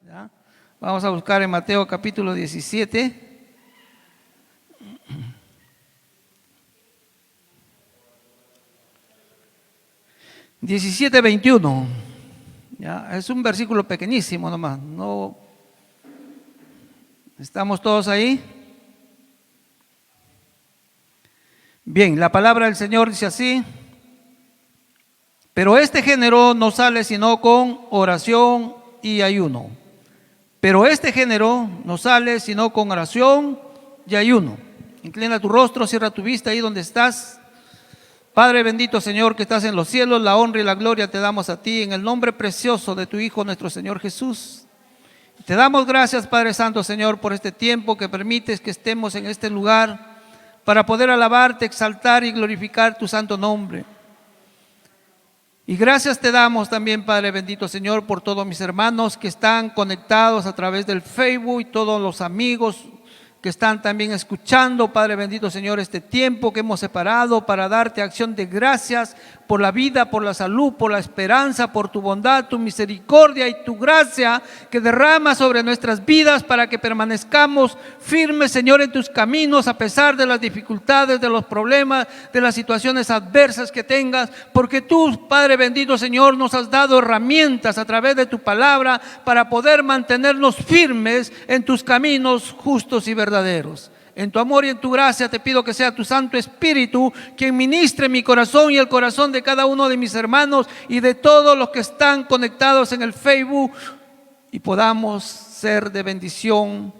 ¿Ya? Vamos a buscar en Mateo capítulo 17. (17:21). ¿Ya? Es un versículo pequeñísimo nomás. No, ¿estamos todos ahí? Bien, la palabra del Señor dice así: pero este género no sale sino con oración y ayuno. Pero este género no sale sino con oración y ayuno. Inclina tu rostro, cierra tu vista ahí donde estás. Padre bendito, Señor, que estás en los cielos, la honra y la gloria te damos a ti en el nombre precioso de tu Hijo, nuestro Señor Jesús. Te damos gracias, Padre Santo, Señor, por este tiempo que permites que estemos en este lugar para poder alabarte, exaltar y glorificar tu santo nombre. Y gracias te damos también, Padre bendito, Señor, por todos mis hermanos que están conectados a través del Facebook y todos los amigos que están también escuchando, Padre bendito, Señor, este tiempo que hemos separado para darte acción de gracias por la vida, por la salud, por la esperanza, por tu bondad, tu misericordia y tu gracia que derrama sobre nuestras vidas para que permanezcamos firmes, Señor, en tus caminos a pesar de las dificultades, de los problemas, de las situaciones adversas que tengas, porque tú, Padre bendito, Señor, nos has dado herramientas a través de tu palabra para poder mantenernos firmes en tus caminos justos y verdaderos. En tu amor y en tu gracia te pido que sea tu Santo Espíritu quien ministre mi corazón y el corazón de cada uno de mis hermanos y de todos los que están conectados en el Facebook, y podamos ser de bendición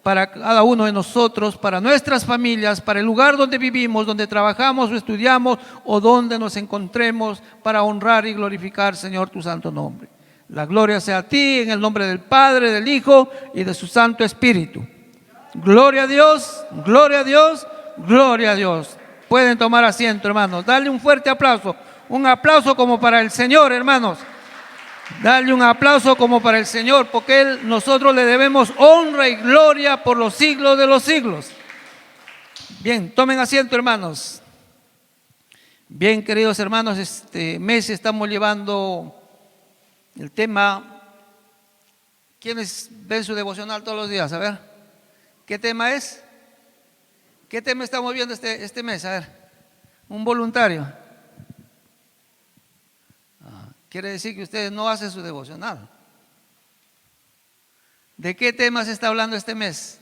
para cada uno de nosotros, para nuestras familias, para el lugar donde vivimos, donde trabajamos o estudiamos o donde nos encontremos, para honrar y glorificar, Señor, tu santo nombre. La gloria sea a ti, en el nombre del Padre, del Hijo y de su Santo Espíritu. Gloria a Dios, gloria a Dios, gloria a Dios. Pueden tomar asiento, hermanos. Dale un fuerte aplauso. Un aplauso como para el Señor, hermanos. Dale un aplauso como para el Señor, porque nosotros le debemos honra y gloria por los siglos de los siglos. Bien, tomen asiento, hermanos. Bien, queridos hermanos, este mes estamos llevando el tema. ¿Quiénes ven su devocional todos los días? A ver. ¿Qué tema es? ¿Qué tema estamos viendo este mes? A ver, un voluntario. Quiere decir que ustedes no hacen su devocional. ¿De qué tema se está hablando este mes?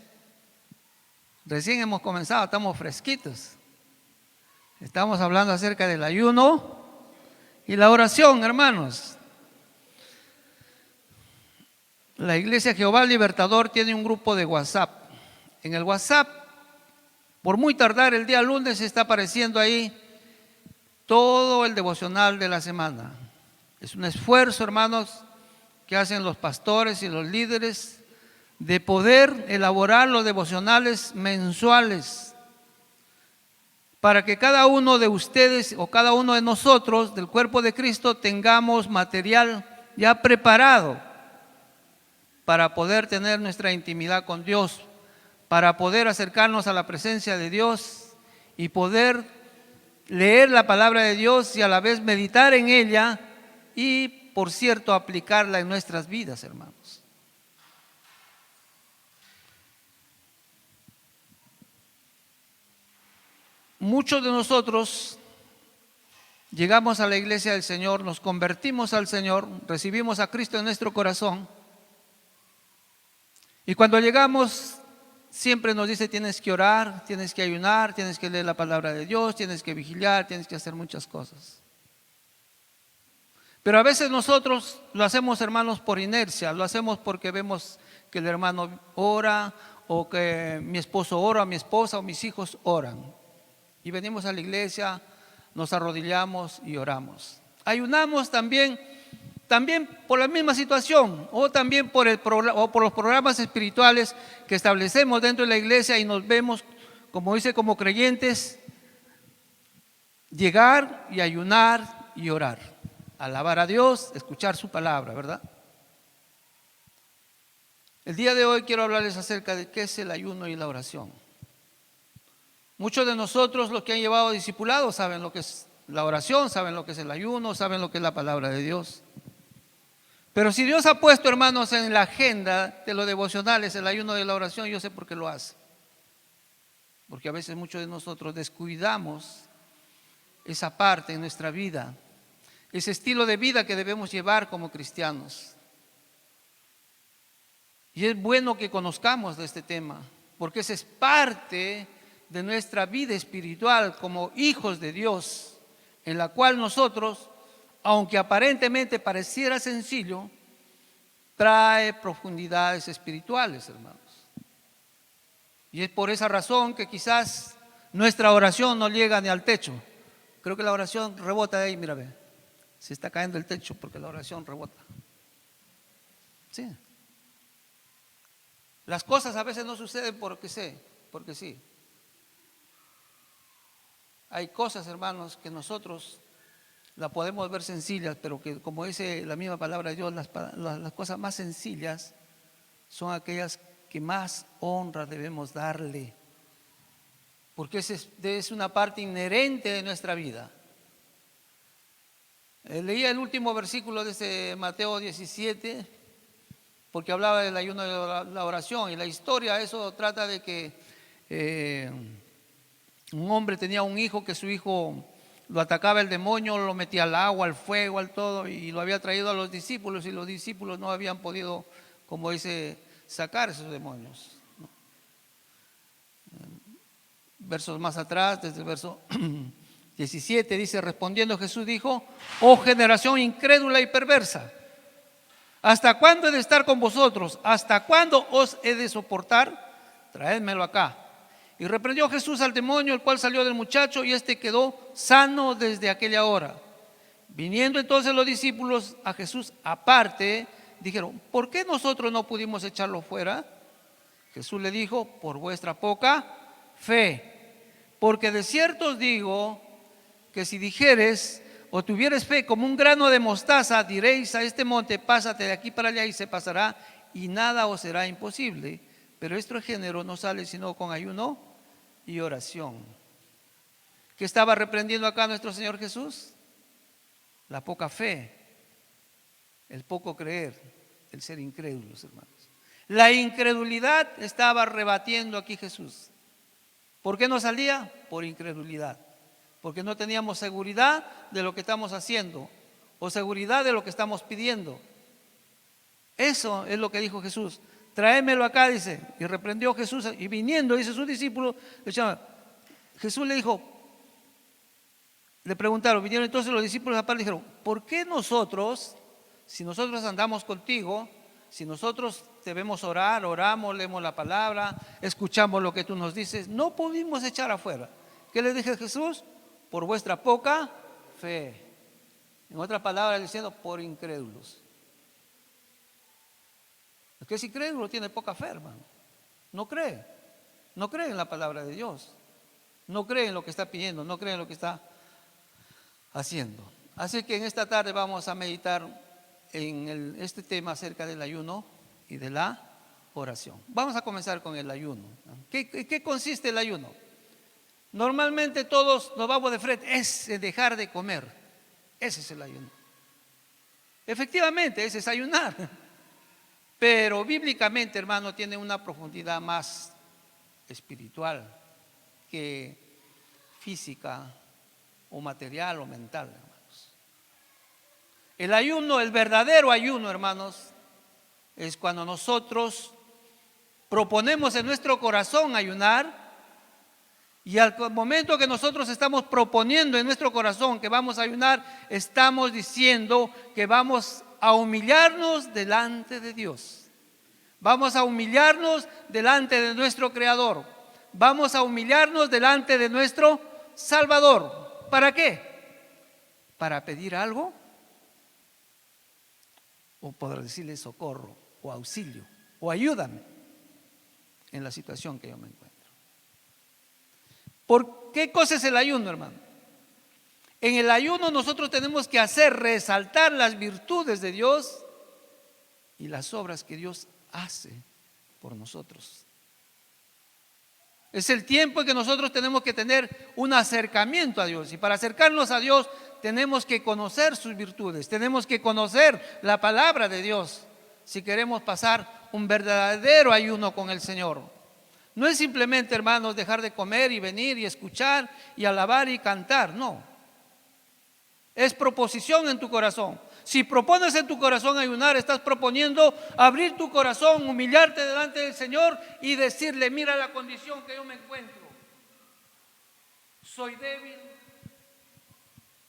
Recién hemos comenzado, estamos fresquitos. Estamos hablando acerca del ayuno y la oración, hermanos. La Iglesia Jehová Libertador tiene un grupo de WhatsApp. En el WhatsApp, por muy tardar el día lunes, está apareciendo ahí todo el devocional de la semana. Es un esfuerzo, hermanos, que hacen los pastores y los líderes de poder elaborar los devocionales mensuales para que cada uno de ustedes o cada uno de nosotros del cuerpo de Cristo tengamos material ya preparado para poder tener nuestra intimidad con Dios, para poder acercarnos a la presencia de Dios y poder leer la palabra de Dios y a la vez meditar en ella y, por cierto, aplicarla en nuestras vidas, hermanos. Muchos de nosotros llegamos a la iglesia del Señor, nos convertimos al Señor, recibimos a Cristo en nuestro corazón, y cuando llegamos siempre nos dice: tienes que orar, tienes que ayunar, tienes que leer la palabra de Dios, tienes que vigilar, tienes que hacer muchas cosas. Pero a veces nosotros lo hacemos, hermanos, por inercia, lo hacemos porque vemos que el hermano ora, o que mi esposo ora, mi esposa o mis hijos oran. Y venimos a la iglesia, nos arrodillamos y oramos. Ayunamos también por la misma situación, o también por los programas espirituales que establecemos dentro de la iglesia, y nos vemos, como dice, como creyentes, llegar y ayunar y orar, alabar a Dios, escuchar su palabra, ¿verdad? El día de hoy quiero hablarles acerca de qué es el ayuno y la oración. Muchos de nosotros, los que han llevado discipulados, saben lo que es la oración, saben lo que es el ayuno, saben lo que es la palabra de Dios. Pero si Dios ha puesto, hermanos, en la agenda de los devocionales el ayuno de la oración, yo sé por qué lo hace. Porque a veces muchos de nosotros descuidamos esa parte en nuestra vida, ese estilo de vida que debemos llevar como cristianos. Y es bueno que conozcamos de este tema, porque esa es parte de nuestra vida espiritual como hijos de Dios, en la cual nosotros, aunque aparentemente pareciera sencillo, trae profundidades espirituales, hermanos. Y es por esa razón que quizás nuestra oración no llega ni al techo. Creo que la oración rebota de ahí, mira, ve. Se está cayendo el techo porque la oración rebota. Sí. Las cosas a veces no suceden porque sí. Hay cosas, hermanos, que nosotros las podemos ver sencillas, pero que, como dice la misma palabra de Dios, las cosas más sencillas son aquellas que más honra debemos darle, porque es una parte inherente de nuestra vida. Leía el último versículo de este Mateo 17, porque hablaba del ayuno de la oración, y la historia, eso trata de que un hombre tenía un hijo, que su hijo lo atacaba el demonio, lo metía al agua, al fuego, al todo, y lo había traído a los discípulos, y los discípulos no habían podido, como dice, sacar esos demonios, ¿no? Versos más atrás, desde el verso 17, dice: respondiendo Jesús dijo: oh generación incrédula y perversa, ¿hasta cuándo he de estar con vosotros? ¿Hasta cuándo os he de soportar? Traédmelo acá. Y reprendió Jesús al demonio, el cual salió del muchacho, y éste quedó sano desde aquella hora. Viniendo entonces los discípulos a Jesús aparte, dijeron: ¿por qué nosotros no pudimos echarlo fuera? Jesús le dijo: por vuestra poca fe. Porque de cierto os digo que si dijeres o tuvieres fe como un grano de mostaza, diréis a este monte: pásate de aquí para allá, y se pasará, y nada os será imposible. Pero este género no sale sino con ayuno y oración. ¿Qué estaba reprendiendo acá nuestro Señor Jesús? La poca fe, el poco creer, el ser incrédulos, hermanos. La incredulidad estaba rebatiendo aquí Jesús. ¿Por qué no salía? Por incredulidad. Porque no teníamos seguridad de lo que estamos haciendo, o seguridad de lo que estamos pidiendo. Eso es lo que dijo Jesús. Tráemelo acá, dice. Y reprendió Jesús, y viniendo, dice, sus discípulos, Jesús le dijo, le preguntaron, vinieron entonces los discípulos aparte y dijeron: ¿por qué nosotros, si nosotros andamos contigo, si nosotros debemos orar, oramos, leemos la palabra, escuchamos lo que tú nos dices, no pudimos echar afuera? ¿Qué le dije a Jesús? Por vuestra poca fe. En otras palabras, diciendo, por incrédulos. El que es incrédulo tiene poca fe, hermano. No cree en la palabra de Dios, no cree en lo que está pidiendo, no cree en lo que está haciendo. Así que en esta tarde vamos a meditar en este tema acerca del ayuno y de la oración. Vamos a comenzar con el ayuno. ¿Qué consiste el ayuno? Normalmente todos nos vamos de frente, es dejar de comer. Ese es el ayuno. Efectivamente, ese es ayunar. Pero bíblicamente, hermano, tiene una profundidad más espiritual que física o material o mental, hermanos. El ayuno, el verdadero ayuno, hermanos, es cuando nosotros proponemos en nuestro corazón ayunar, y al momento que nosotros estamos proponiendo en nuestro corazón que vamos a ayunar, estamos diciendo que vamos a humillarnos delante de Dios. Vamos a humillarnos delante de nuestro Creador. Vamos a humillarnos delante de nuestro Salvador. ¿Para qué? ¿Para pedir algo? O para decirle socorro, o auxilio, o ayúdame en la situación que yo me encuentro. ¿Por qué cosa es el ayuno, hermano? En el ayuno nosotros tenemos que hacer resaltar las virtudes de Dios y las obras que Dios hace por nosotros. Es el tiempo en que nosotros tenemos que tener un acercamiento a Dios, y para acercarnos a Dios tenemos que conocer sus virtudes, tenemos que conocer la palabra de Dios si queremos pasar un verdadero ayuno con el Señor. No es simplemente, hermanos, dejar de comer y venir y escuchar y alabar y cantar, no. Es proposición en tu corazón. Si propones en tu corazón ayunar, estás proponiendo abrir tu corazón, humillarte delante del Señor y decirle: mira la condición que yo me encuentro. Soy débil,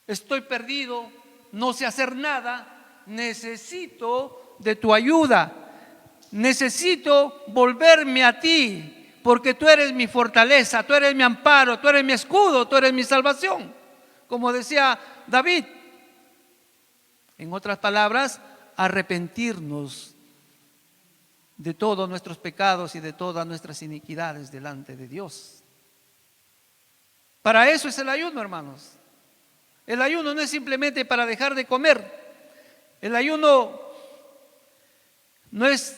estoy perdido, no sé hacer nada, necesito de tu ayuda, necesito volverme a ti, porque tú eres mi fortaleza, tú eres mi amparo, tú eres mi escudo, tú eres mi salvación. Como decía David, en otras palabras, arrepentirnos de todos nuestros pecados y de todas nuestras iniquidades delante de Dios. Para eso es el ayuno, hermanos. El ayuno no es simplemente para dejar de comer. El ayuno no es,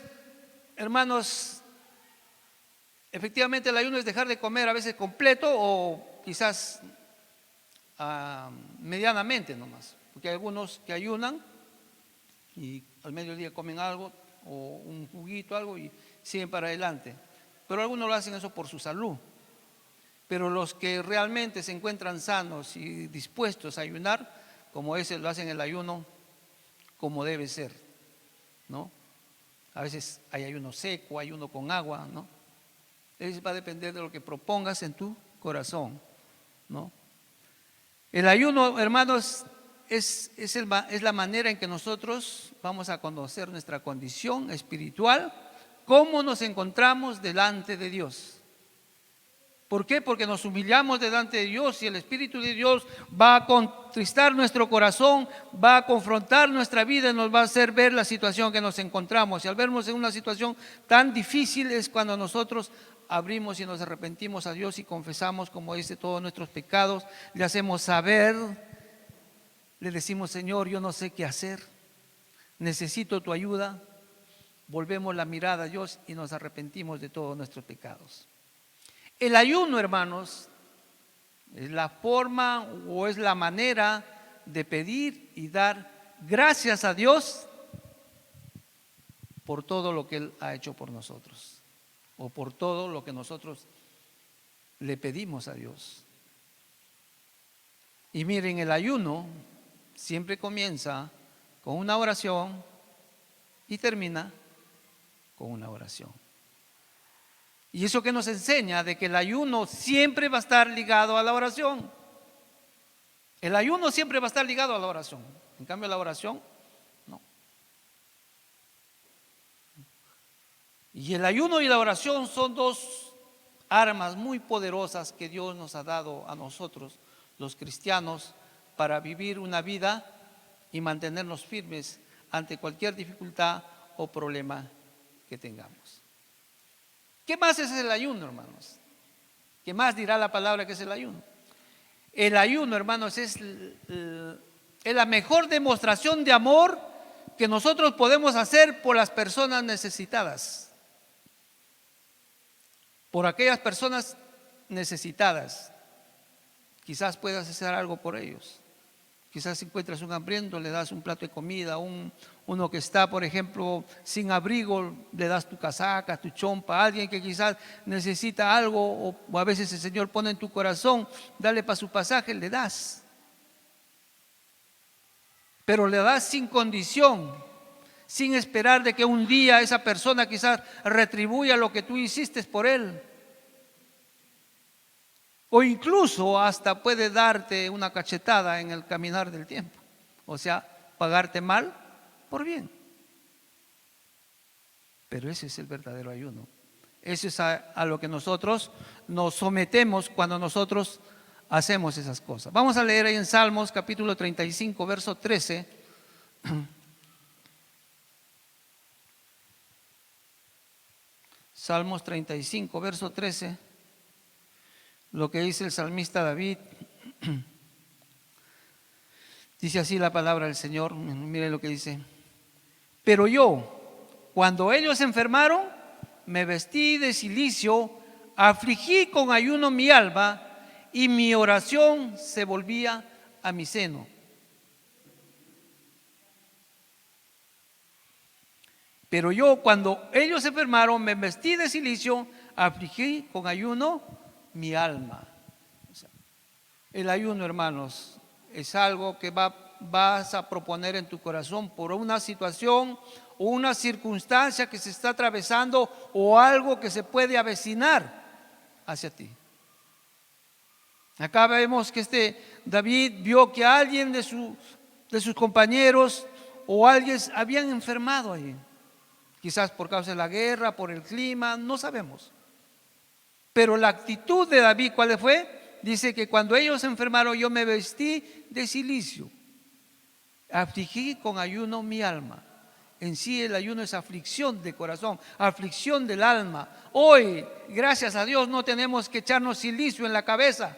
hermanos, efectivamente el ayuno es dejar de comer a veces completo o quizás medianamente nomás. Porque hay algunos que ayunan y al mediodía comen algo o un juguito, algo, y siguen para adelante. Pero algunos lo hacen eso por su salud. Pero los que realmente se encuentran sanos y dispuestos a ayunar, como ese, lo hacen el ayuno como debe ser, ¿no? A veces hay ayuno seco, ayuno con agua, ¿no? Eso va a depender de lo que propongas en tu corazón, ¿no? El ayuno, hermanos, es la manera en que nosotros vamos a conocer nuestra condición espiritual, cómo nos encontramos delante de Dios. ¿Por qué? Porque nos humillamos delante de Dios y el Espíritu de Dios va a contristar nuestro corazón, va a confrontar nuestra vida y nos va a hacer ver la situación que nos encontramos. Y al vernos en una situación tan difícil es cuando nosotros abrimos y nos arrepentimos a Dios y confesamos, como dice, todos nuestros pecados, le hacemos saber, le decimos: Señor, yo no sé qué hacer, necesito tu ayuda. Volvemos la mirada a Dios y nos arrepentimos de todos nuestros pecados. El ayuno, hermanos, es la forma o es la manera de pedir y dar gracias a Dios por todo lo que Él ha hecho por nosotros o por todo lo que nosotros le pedimos a Dios. Y miren, el ayuno siempre comienza con una oración y termina con una oración. Y eso que nos enseña de que el ayuno siempre va a estar ligado a la oración. El ayuno siempre va a estar ligado a la oración. En cambio, la oración, no. Y el ayuno y la oración son dos armas muy poderosas que Dios nos ha dado a nosotros, los cristianos, para vivir una vida y mantenernos firmes ante cualquier dificultad o problema que tengamos. ¿Qué más es el ayuno, hermanos? ¿Qué más dirá la palabra que es el ayuno? El ayuno, hermanos, es la mejor demostración de amor que nosotros podemos hacer por las personas necesitadas. Por aquellas personas necesitadas. Quizás puedas hacer algo por ellos. Quizás si encuentras un hambriento, le das un plato de comida. Uno que está, por ejemplo, sin abrigo, le das tu casaca, tu chompa. A alguien que quizás necesita algo, o a veces el Señor pone en tu corazón, dale para su pasaje, le das. Pero le das sin condición, sin esperar de que un día esa persona quizás retribuya lo que tú hiciste por él. O incluso hasta puede darte una cachetada en el caminar del tiempo. O sea, pagarte mal por bien. Pero ese es el verdadero ayuno. Eso es a lo que nosotros nos sometemos cuando nosotros hacemos esas cosas. Vamos a leer ahí en Salmos capítulo 35, verso 13. Salmos 35, verso 13. Lo que dice el salmista David. Dice así la palabra del Señor. Miren lo que dice: pero yo, cuando ellos se enfermaron, me vestí de cilicio, afligí con ayuno mi alma, y mi oración se volvía a mi seno. Pero yo, cuando ellos se enfermaron, me vestí de cilicio, afligí con ayuno mi alma. O sea, el ayuno, hermanos, es algo que vas a proponer en tu corazón por una situación o una circunstancia que se está atravesando o algo que se puede avecinar hacia ti. Acá vemos que David vio que alguien de sus compañeros o alguien habían enfermado ahí. Quizás por causa de la guerra, por el clima, no sabemos. Pero la actitud de David, ¿cuál fue? Dice que cuando ellos se enfermaron, yo me vestí de cilicio, afligí con ayuno mi alma. En sí el ayuno es aflicción de corazón, aflicción del alma. Hoy, gracias a Dios, no tenemos que echarnos cilicio en la cabeza,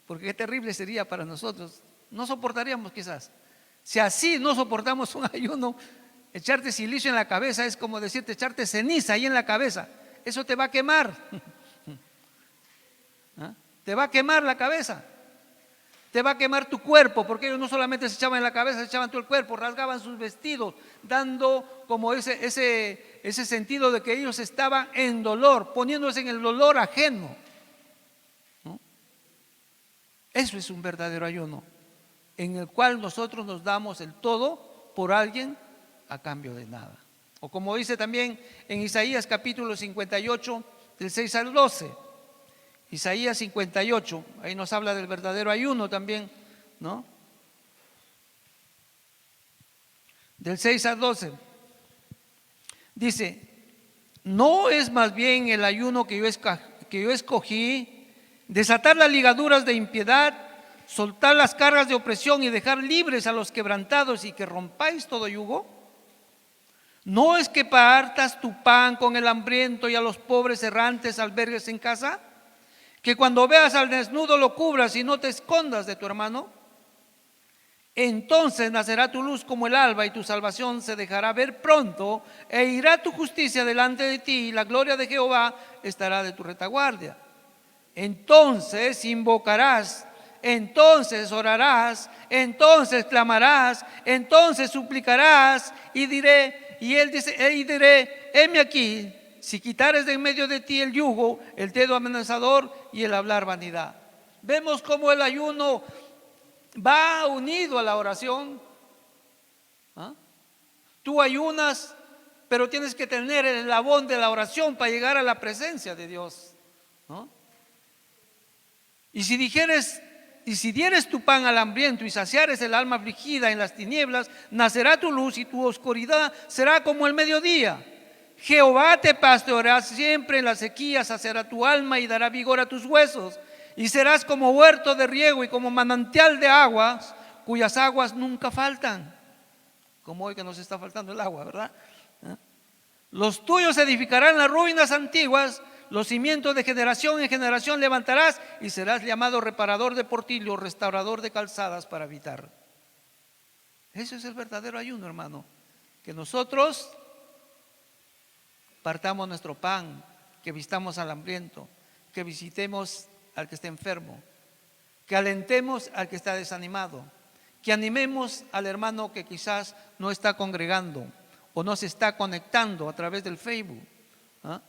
porque qué terrible sería para nosotros. No soportaríamos quizás. Si así no soportamos un ayuno, echarte silicio en la cabeza es como decirte echarte ceniza ahí en la cabeza. Eso te va a quemar. ¿Ah? Te va a quemar la cabeza. Te va a quemar tu cuerpo, porque ellos no solamente se echaban en la cabeza, se echaban todo el cuerpo, rasgaban sus vestidos, dando como ese sentido de que ellos estaban en dolor, poniéndose en el dolor ajeno, ¿no? Eso es un verdadero ayuno, en el cual nosotros nos damos el todo por alguien a cambio de nada. O como dice también en Isaías capítulo 58, del 6 al 12. Isaías 58, ahí nos habla del verdadero ayuno también, ¿no? Del 6 al 12. Dice: ¿no es más bien el ayuno que yo escogí, desatar las ligaduras de impiedad, soltar las cargas de opresión y dejar libres a los quebrantados y que rompáis todo yugo? ¿No es que partas tu pan con el hambriento y a los pobres errantes albergues en casa? ¿Que cuando veas al desnudo lo cubras y no te escondas de tu hermano? Entonces nacerá tu luz como el alba y tu salvación se dejará ver pronto, e irá tu justicia delante de ti y la gloria de Jehová estará de tu retaguardia. Entonces invocarás, entonces orarás, entonces clamarás, entonces suplicarás y él dice, y diré, heme aquí. Si quitares de en medio de ti el yugo, el dedo amenazador y el hablar vanidad. Vemos cómo el ayuno va unido a la oración. ¿Ah? Tú ayunas, pero tienes que tener el eslabón de la oración para llegar a la presencia de Dios, ¿no? Y si dieres tu pan al hambriento y saciares el alma afligida en las tinieblas, nacerá tu luz y tu oscuridad será como el mediodía. Jehová te pastoreará siempre en la sequía, saciará tu alma y dará vigor a tus huesos. Y serás como huerto de riego y como manantial de aguas, cuyas aguas nunca faltan. Como hoy que nos está faltando el agua, ¿verdad? Los tuyos edificarán las ruinas antiguas, los cimientos de generación en generación levantarás y serás llamado reparador de portillos, restaurador de calzadas para habitar. Ese es el verdadero ayuno, hermano. Que nosotros partamos nuestro pan, que vistamos al hambriento, que visitemos al que está enfermo, que alentemos al que está desanimado, que animemos al hermano que quizás no está congregando o no se está conectando a través del Facebook. ¿Ah?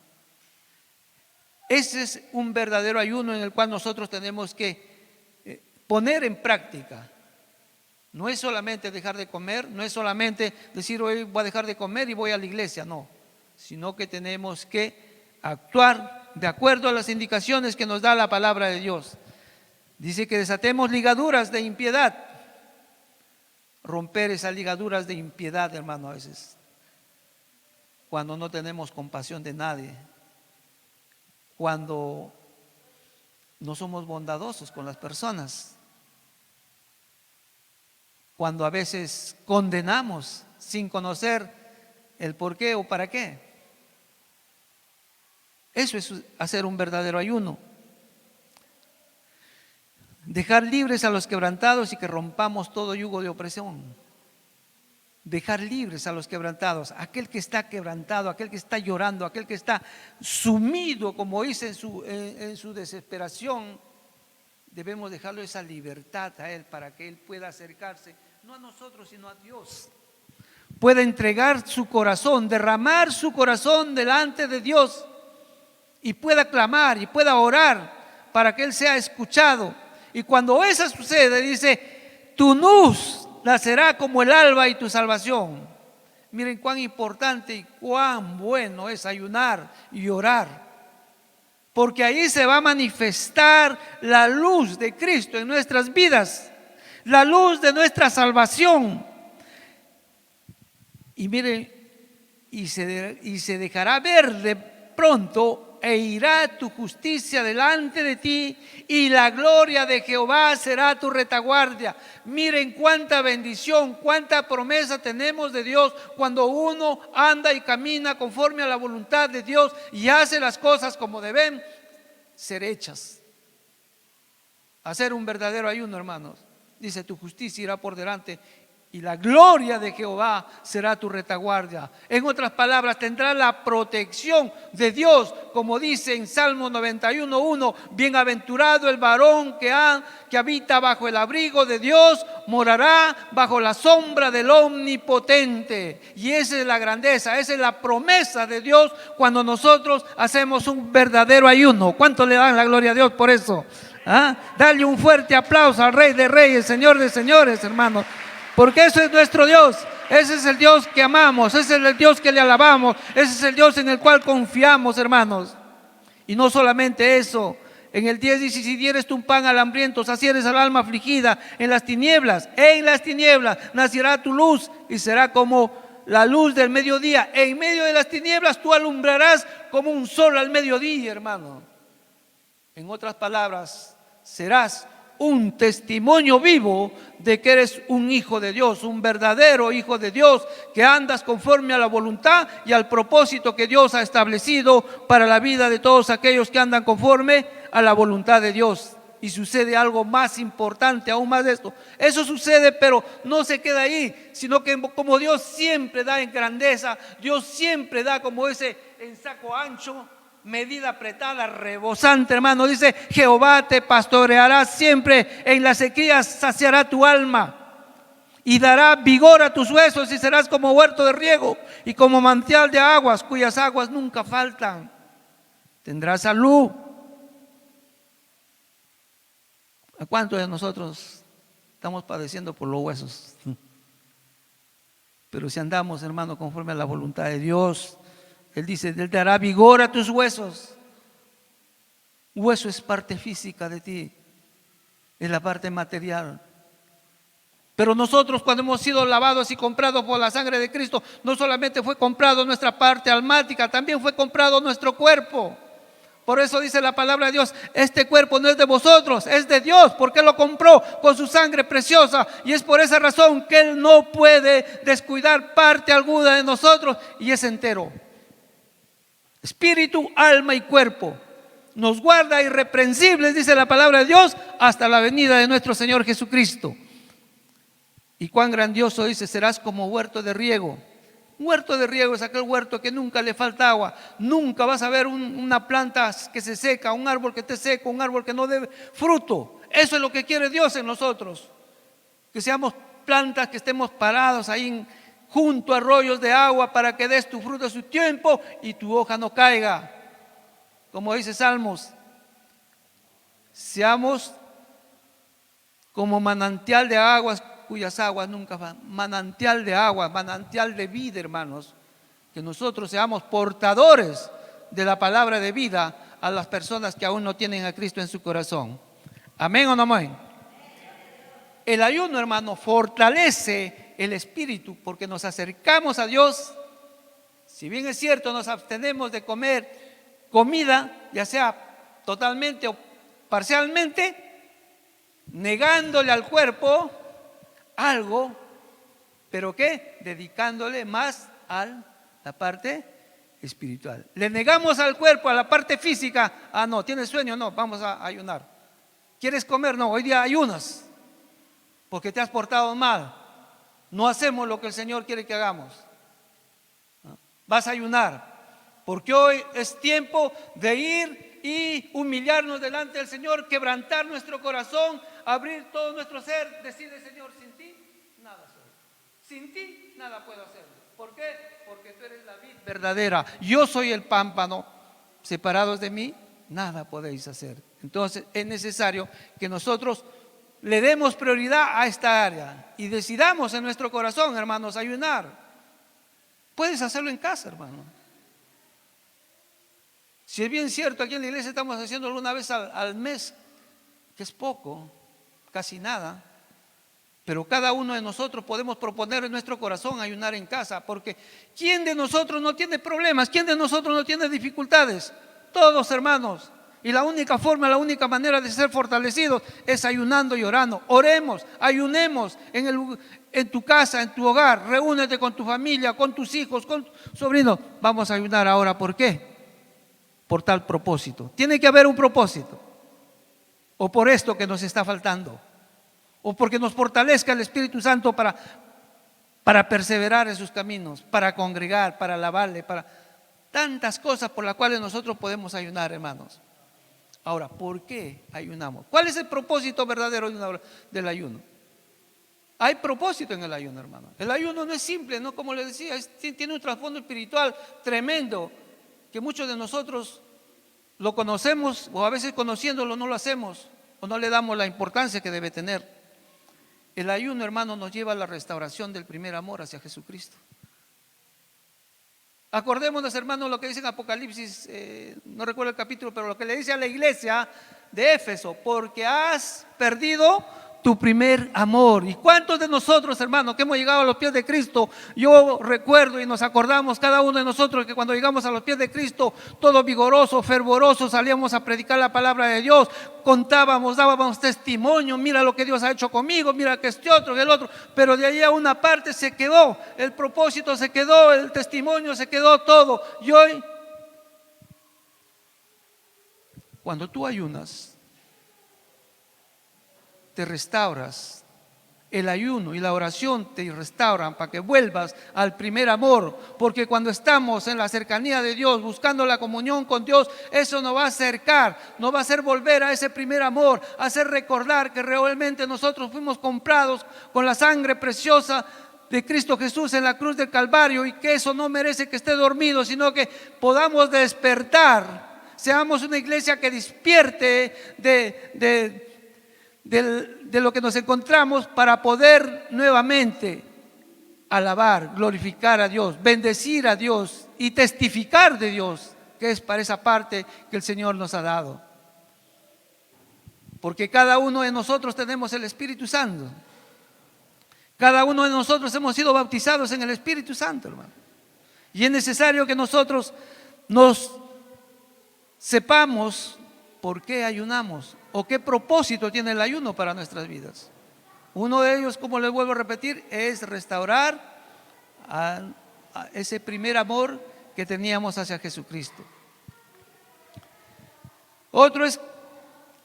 Ese es un verdadero ayuno en el cual nosotros tenemos que poner en práctica. No es solamente dejar de comer, no es solamente decir hoy voy a dejar de comer y voy a la iglesia, no, sino que tenemos que actuar de acuerdo a las indicaciones que nos da la palabra de Dios. Dice que desatemos ligaduras de impiedad. Romper esas ligaduras de impiedad, hermano, a veces, cuando no tenemos compasión de nadie, cuando no somos bondadosos con las personas, cuando a veces condenamos sin conocer el por qué o para qué. Eso es hacer un verdadero ayuno. Dejar libres a los quebrantados y que rompamos todo yugo de opresión. Dejar libres a los quebrantados, aquel que está quebrantado, aquel que está llorando, aquel que está sumido, como dice en su desesperación, debemos dejarle esa libertad a él para que él pueda acercarse, no a nosotros, sino a Dios. pueda entregar su corazón, derramar su corazón delante de Dios y pueda clamar y pueda orar para que Él sea escuchado. Y cuando eso sucede, dice, tu luz nacerá como el alba y tu salvación. Miren cuán importante y cuán bueno es ayunar y orar, porque ahí se va a manifestar la luz de Cristo en nuestras vidas, la luz de nuestra salvación. Y miren, y se dejará ver de pronto, e irá tu justicia delante de ti, y la gloria de Jehová será tu retaguardia. Miren cuánta bendición, cuánta promesa tenemos de Dios cuando uno anda y camina conforme a la voluntad de Dios y hace las cosas como deben ser hechas. Hacer un verdadero ayuno, hermanos. Dice, tu justicia irá por delante y la gloria de Jehová será tu retaguardia. En otras palabras, tendrá la protección de Dios, como dice en Salmo 91:1, bienaventurado el varón que habita bajo el abrigo de Dios, morará bajo la sombra del Omnipotente. Y esa es la grandeza, esa es la promesa de Dios cuando nosotros hacemos un verdadero ayuno. ¿Cuánto le dan la gloria a Dios por eso? Dale un fuerte aplauso al Rey de Reyes, Señor de Señores, hermanos. Porque ese es nuestro Dios, ese es el Dios que amamos, ese es el Dios que le alabamos, ese es el Dios en el cual confiamos, hermanos. Y no solamente eso, en el 10 dice, si dieres tú un pan al hambriento, sacieres al alma afligida, en las tinieblas nacerá tu luz y será como la luz del mediodía. En medio de las tinieblas tú alumbrarás como un sol al mediodía, hermano. En otras palabras, serás un testimonio vivo de que eres un hijo de Dios, un verdadero hijo de Dios, que andas conforme a la voluntad y al propósito que Dios ha establecido para la vida de todos aquellos que andan conforme a la voluntad de Dios. Y sucede algo más importante, aún más de esto. Eso sucede, pero no se queda ahí, sino que como Dios siempre da en grandeza, Dios siempre da como ese en saco ancho, medida apretada, rebosante, hermano. Dice, Jehová te pastoreará siempre, en la sequía saciará tu alma y dará vigor a tus huesos, y serás como huerto de riego y como manantial de aguas, cuyas aguas nunca faltan. Tendrás salud. ¿A cuántos de nosotros estamos padeciendo por los huesos? Pero si andamos, hermano, conforme a la voluntad de Dios, Él dice, Él dará vigor a tus huesos. Hueso es parte física de ti, es la parte material. Pero nosotros, cuando hemos sido lavados y comprados por la sangre de Cristo, no solamente fue comprado nuestra parte almática, también fue comprado nuestro cuerpo. Por eso dice la palabra de Dios, este cuerpo no es de vosotros, es de Dios, porque Él lo compró con su sangre preciosa. Y es por esa razón que Él no puede descuidar parte alguna de nosotros, y es entero. Espíritu, alma y cuerpo. Nos guarda irreprensibles, dice la palabra de Dios, hasta la venida de nuestro Señor Jesucristo. Y cuán grandioso dice, serás como huerto de riego. Un huerto de riego es aquel huerto que nunca le falta agua. Nunca vas a ver una planta que se seca, un árbol que esté seco, un árbol que no dé fruto. Eso es lo que quiere Dios en nosotros. Que seamos plantas que estemos parados ahí junto a arroyos de agua para que des tu fruto a su tiempo y tu hoja no caiga. Como dice Salmos, seamos como manantial de aguas cuyas aguas nunca van. Manantial de agua, manantial de vida, hermanos. Que nosotros seamos portadores de la palabra de vida a las personas que aún no tienen a Cristo en su corazón. ¿Amén o no amén? El ayuno, hermano, fortalece el espíritu porque nos acercamos a Dios. Si bien es cierto, nos abstenemos de comer comida, ya sea totalmente o parcialmente, negándole al cuerpo algo, pero ¿qué? Dedicándole más a la parte espiritual. Le negamos al cuerpo, a la parte física. No, ¿tienes sueño? No, vamos a ayunar. ¿Quieres comer? No, hoy día ayunas porque te has portado mal. No hacemos lo que el Señor quiere que hagamos. Vas a ayunar porque hoy es tiempo de ir y humillarnos delante del Señor, quebrantar nuestro corazón, abrir todo nuestro ser, decirle, Señor, sin ti nada soy, sin ti nada puedo hacer. ¿Por qué? Porque tú eres la vid verdadera. Yo soy el pámpano. Separados de mí, nada podéis hacer. Entonces es necesario que nosotros le demos prioridad a esta área y decidamos en nuestro corazón, hermanos, ayunar. Puedes hacerlo en casa, hermano. Si es bien cierto, aquí en la iglesia estamos haciéndolo una vez al mes, que es poco, casi nada. Pero cada uno de nosotros podemos proponer en nuestro corazón ayunar en casa, porque ¿quién de nosotros no tiene problemas? ¿Quién de nosotros no tiene dificultades? Todos, hermanos. Y la única forma, la única manera de ser fortalecidos es ayunando y orando. Oremos, ayunemos en tu casa, en tu hogar. Reúnete con tu familia, con tus hijos, con tus sobrinos. Vamos a ayunar ahora. ¿Por qué? Por tal propósito. Tiene que haber un propósito. O por esto que nos está faltando. O porque nos fortalezca el Espíritu Santo para perseverar en sus caminos, para congregar, para alabarle, para tantas cosas por las cuales nosotros podemos ayunar, hermanos. Ahora, ¿por qué ayunamos? ¿Cuál es el propósito verdadero del ayuno? Hay propósito en el ayuno, hermano. El ayuno no es simple, ¿no? Como les decía, tiene un trasfondo espiritual tremendo, que muchos de nosotros lo conocemos, o a veces conociéndolo no lo hacemos, o no le damos la importancia que debe tener. El ayuno, hermano, nos lleva a la restauración del primer amor hacia Jesucristo. Acordémonos, hermano, lo que dice en Apocalipsis, no recuerdo el capítulo, pero lo que le dice a la iglesia de Éfeso: porque has perdido tu primer amor. ¿Y cuántos de nosotros, hermanos, que hemos llegado a los pies de Cristo? Yo recuerdo y nos acordamos cada uno de nosotros que cuando llegamos a los pies de Cristo, todos vigorosos, fervorosos, salíamos a predicar la palabra de Dios, contábamos, dábamos testimonio: mira lo que Dios ha hecho conmigo, mira que este otro, que el otro. Pero de ahí a una parte se quedó, el propósito se quedó, el testimonio se quedó, todo. Y hoy, cuando tú ayunas, te restauras. El ayuno y la oración te restauran para que vuelvas al primer amor, porque cuando estamos en la cercanía de Dios, buscando la comunión con Dios, eso nos va a acercar, nos va a hacer volver a ese primer amor, a hacer recordar que realmente nosotros fuimos comprados con la sangre preciosa de Cristo Jesús en la cruz del Calvario, y que eso no merece que esté dormido, sino que podamos despertar, seamos una iglesia que despierte de lo que nos encontramos, para poder nuevamente alabar, glorificar a Dios, bendecir a Dios y testificar de Dios, que es para esa parte que el Señor nos ha dado. Porque cada uno de nosotros tenemos el Espíritu Santo. Cada uno de nosotros hemos sido bautizados en el Espíritu Santo, hermano. Y es necesario que nosotros nos sepamos por qué ayunamos o qué propósito tiene el ayuno para nuestras vidas. Uno de ellos, como les vuelvo a repetir, es restaurar a ese primer amor que teníamos hacia Jesucristo. Otro es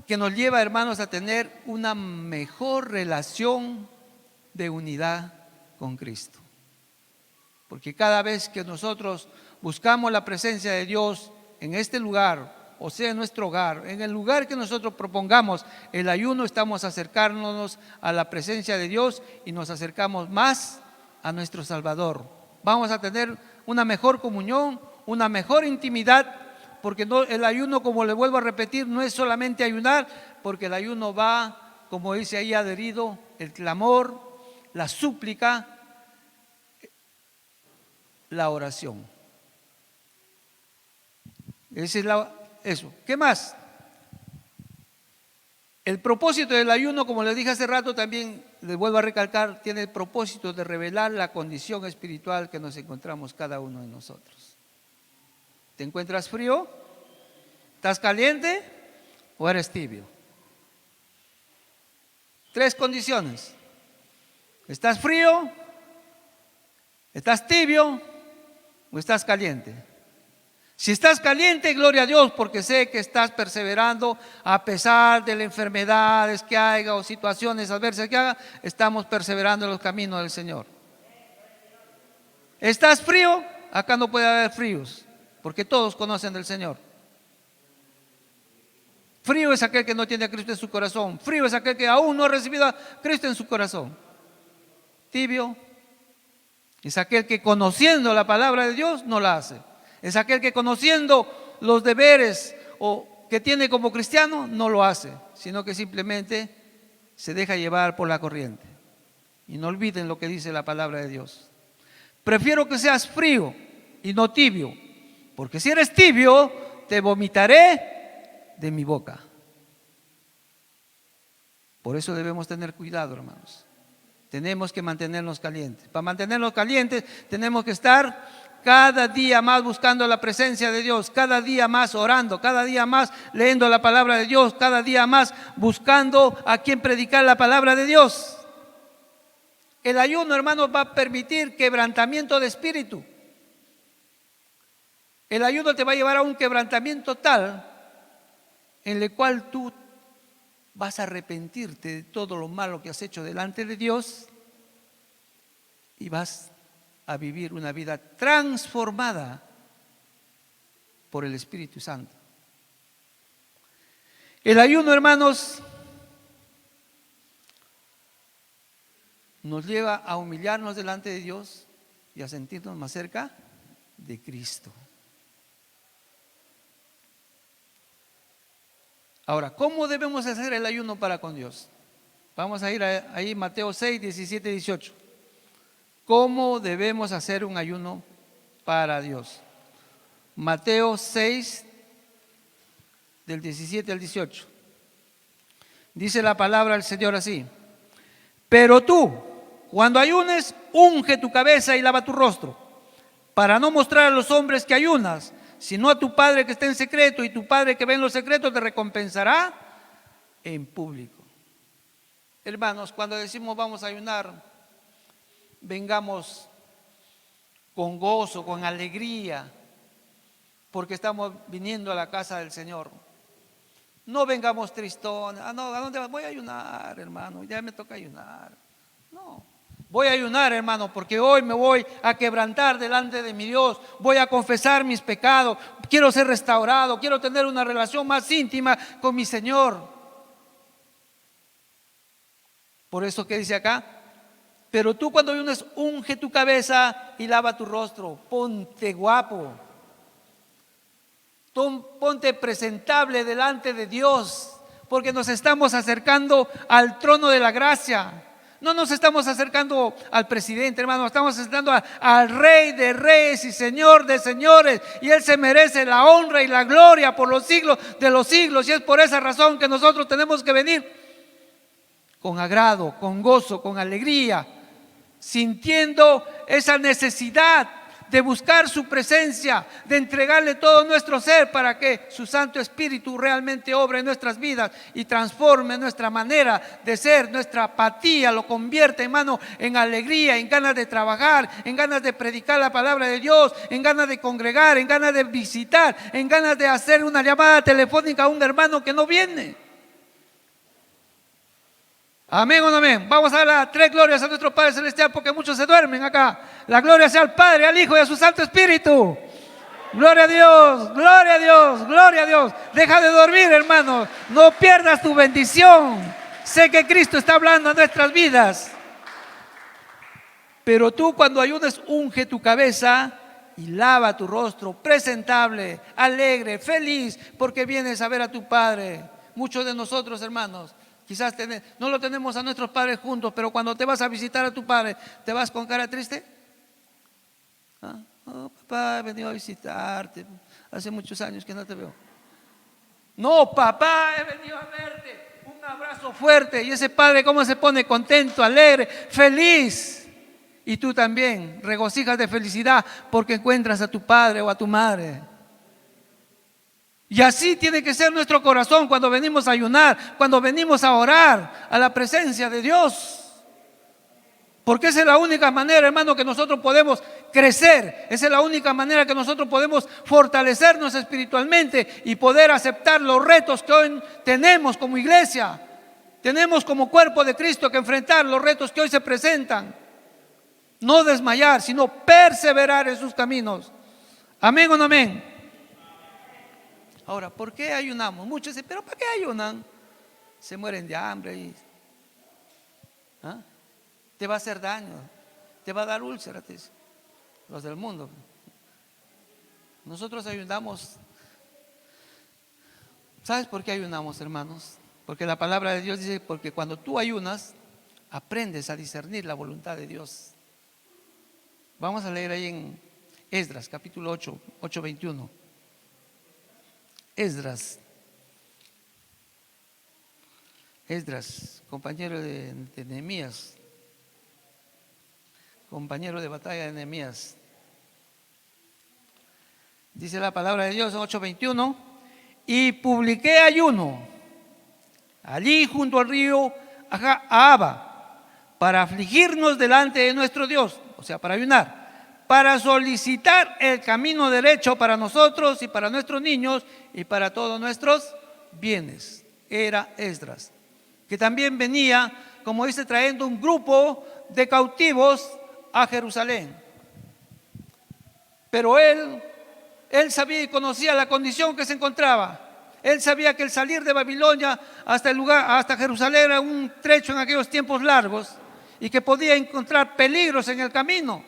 que nos lleva, hermanos, a tener una mejor relación de unidad con Cristo. Porque cada vez que nosotros buscamos la presencia de Dios en este lugar, o sea, en nuestro hogar, en el lugar que nosotros propongamos el ayuno, estamos acercándonos a la presencia de Dios y nos acercamos más a nuestro Salvador. Vamos a tener una mejor comunión, una mejor intimidad, porque el ayuno, como le vuelvo a repetir, no es solamente ayunar, porque el ayuno va, como dice ahí, adherido el clamor, la súplica, la oración. Esa es eso. ¿Qué más? El propósito del ayuno, como les dije hace rato, también les vuelvo a recalcar, tiene el propósito de revelar la condición espiritual que nos encontramos cada uno de nosotros. ¿Te encuentras frío? ¿Estás caliente? ¿O eres tibio? 3 condiciones. ¿Estás frío? ¿Estás tibio? ¿O estás caliente? Si estás caliente, gloria a Dios, porque sé que estás perseverando a pesar de las enfermedades que haya o situaciones adversas que haga, estamos perseverando en los caminos del Señor. ¿Estás frío? Acá no puede haber fríos, porque todos conocen del Señor. Frío es aquel que no tiene a Cristo en su corazón. Frío es aquel que aún no ha recibido a Cristo en su corazón. Tibio, Es aquel que conociendo la palabra de Dios no la hace. Es aquel que conociendo los deberes o que tiene como cristiano no lo hace, sino que simplemente se deja llevar por la corriente. Y no olviden lo que dice la palabra de Dios. Prefiero que seas frío y no tibio, porque si eres tibio, te vomitaré de mi boca. Por eso debemos tener cuidado, hermanos. Tenemos que mantenernos calientes. Para mantenernos calientes tenemos que estar cada día más buscando la presencia de Dios, cada día más orando, cada día más leyendo la palabra de Dios, cada día más buscando a quien predicar la palabra de Dios. El ayuno, hermanos, va a permitir quebrantamiento de espíritu. El ayuno te va a llevar a un quebrantamiento tal en el cual tú vas a arrepentirte de todo lo malo que has hecho delante de Dios y vas a vivir una vida transformada por el Espíritu Santo. El ayuno, hermanos, nos lleva a humillarnos delante de Dios y a sentirnos más cerca de Cristo. Ahora, ¿cómo debemos hacer el ayuno para con Dios? Vamos a ir ahí Mateo 6, 17, 18. ¿Cómo debemos hacer un ayuno para Dios? Mateo 6, del 17 al 18. Dice la palabra del Señor así: pero tú, cuando ayunes, unge tu cabeza y lava tu rostro, para no mostrar a los hombres que ayunas, sino a tu Padre que está en secreto, y tu Padre que ve en los secretos te recompensará en público. Hermanos, cuando decimos vamos a ayunar, vengamos con gozo, con alegría, porque estamos viniendo a la casa del Señor. No vengamos tristones. No, ¿a dónde vas? Voy a ayunar, hermano, ya me toca ayunar. No, voy a ayunar, hermano, porque hoy me voy a quebrantar delante de mi Dios. Voy a confesar mis pecados. Quiero ser restaurado. Quiero tener una relación más íntima con mi Señor. Por eso que dice acá: pero tú cuando ayunes, unge tu cabeza y lava tu rostro. Ponte guapo. Ponte presentable delante de Dios, porque nos estamos acercando al trono de la gracia. No nos estamos acercando al presidente, hermano, estamos acercando al Rey de reyes y Señor de señores, y Él se merece la honra y la gloria por los siglos de los siglos. Y es por esa razón que nosotros tenemos que venir con agrado, con gozo, con alegría, sintiendo esa necesidad de buscar su presencia, de entregarle todo nuestro ser para que su Santo Espíritu realmente obre en nuestras vidas y transforme nuestra manera de ser, nuestra apatía, lo convierte, hermano, en alegría, en ganas de trabajar, en ganas de predicar la palabra de Dios, en ganas de congregar, en ganas de visitar, en ganas de hacer una llamada telefónica a un hermano que no viene. Amén o no amén. Vamos a dar 3 glorias a nuestro Padre Celestial, porque muchos se duermen acá. La gloria sea al Padre, al Hijo y a su Santo Espíritu. Gloria a Dios, gloria a Dios, gloria a Dios. Deja de dormir, hermano. No pierdas tu bendición. Sé que Cristo está hablando a nuestras vidas. Pero tú, cuando ayunes, unge tu cabeza y lava tu rostro, presentable, alegre, feliz, porque vienes a ver a tu Padre. Muchos de nosotros, hermanos, quizás no lo tenemos a nuestros padres juntos, pero cuando te vas a visitar a tu padre, ¿te vas con cara triste? Oh, papá, he venido a visitarte, hace muchos años que no te veo. No, papá, he venido a verte, un abrazo fuerte. Y ese padre, ¿cómo se pone? Contento, alegre, feliz. Y tú también regocijas de felicidad porque encuentras a tu padre o a tu madre. Y así tiene que ser nuestro corazón cuando venimos a ayunar, cuando venimos a orar a la presencia de Dios. Porque esa es la única manera, hermano, que nosotros podemos crecer. Esa es la única manera que nosotros podemos fortalecernos espiritualmente y poder aceptar los retos que hoy tenemos como iglesia. Tenemos como cuerpo de Cristo que enfrentar los retos que hoy se presentan. No desmayar, sino perseverar en sus caminos. Amén o no amén. Ahora, ¿por qué ayunamos? Muchos dicen, ¿pero para qué ayunan? Se mueren de hambre y te va a hacer daño. te va a dar úlcera, te dice. Los del mundo. Nosotros ayunamos. ¿Sabes por qué ayunamos, hermanos? Porque la palabra de Dios dice, porque cuando tú ayunas, aprendes a discernir la voluntad de Dios. Vamos a leer ahí en Esdras, capítulo 8, 8:21. Esdras, compañero de Nehemías, compañero de batalla de Nehemías. Dice la palabra de Dios en 8:21, y publiqué ayuno allí junto al río Ahaba para afligirnos delante de nuestro Dios, o sea, para ayunar, para solicitar el camino derecho para nosotros y para nuestros niños y para todos nuestros bienes. Era Esdras, que también venía, como dice, trayendo un grupo de cautivos a Jerusalén. Pero él sabía y conocía la condición que se encontraba. Él sabía que el salir de Babilonia hasta el lugar, hasta Jerusalén, era un trecho en aquellos tiempos largos y que podía encontrar peligros en el camino.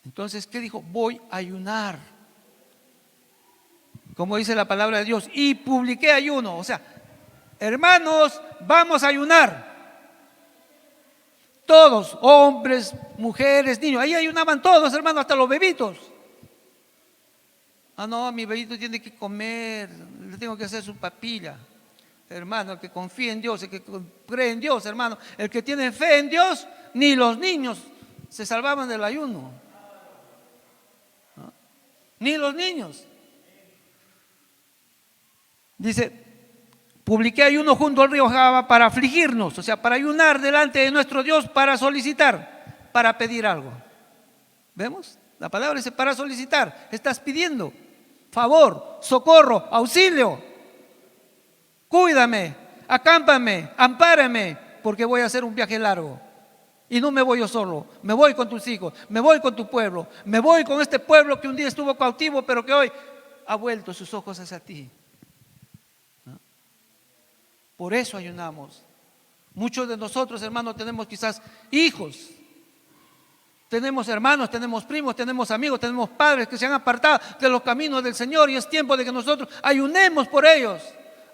Entonces, ¿qué dijo? Voy a ayunar, como dice la palabra de Dios, y publiqué ayuno. O sea, hermanos, vamos a ayunar. Todos, hombres, mujeres, niños. Ahí ayunaban todos, hermanos, hasta los bebitos. Ah, no, mi bebito tiene que comer, le tengo que hacer su papilla. Hermano, el que confía en Dios, el que cree en Dios, hermano, el que tiene fe en Dios, ni los niños se salvaban del ayuno. ¿No? Ni los niños. Dice, publiqué ayuno junto al río Jaba para afligirnos, o sea, para ayunar delante de nuestro Dios, para solicitar, para pedir algo. ¿Vemos? La palabra dice para solicitar, estás pidiendo favor, socorro, auxilio. Cuídame, acámpame, ampárame, porque voy a hacer un viaje largo. Y no me voy yo solo, me voy con tus hijos, me voy con tu pueblo, me voy con este pueblo que un día estuvo cautivo, pero que hoy ha vuelto sus ojos hacia ti. ¿No? Por eso ayunamos. Muchos de nosotros, hermanos, tenemos quizás hijos, tenemos hermanos, tenemos primos, tenemos amigos, tenemos padres que se han apartado de los caminos del Señor, y es tiempo de que nosotros ayunemos por ellos.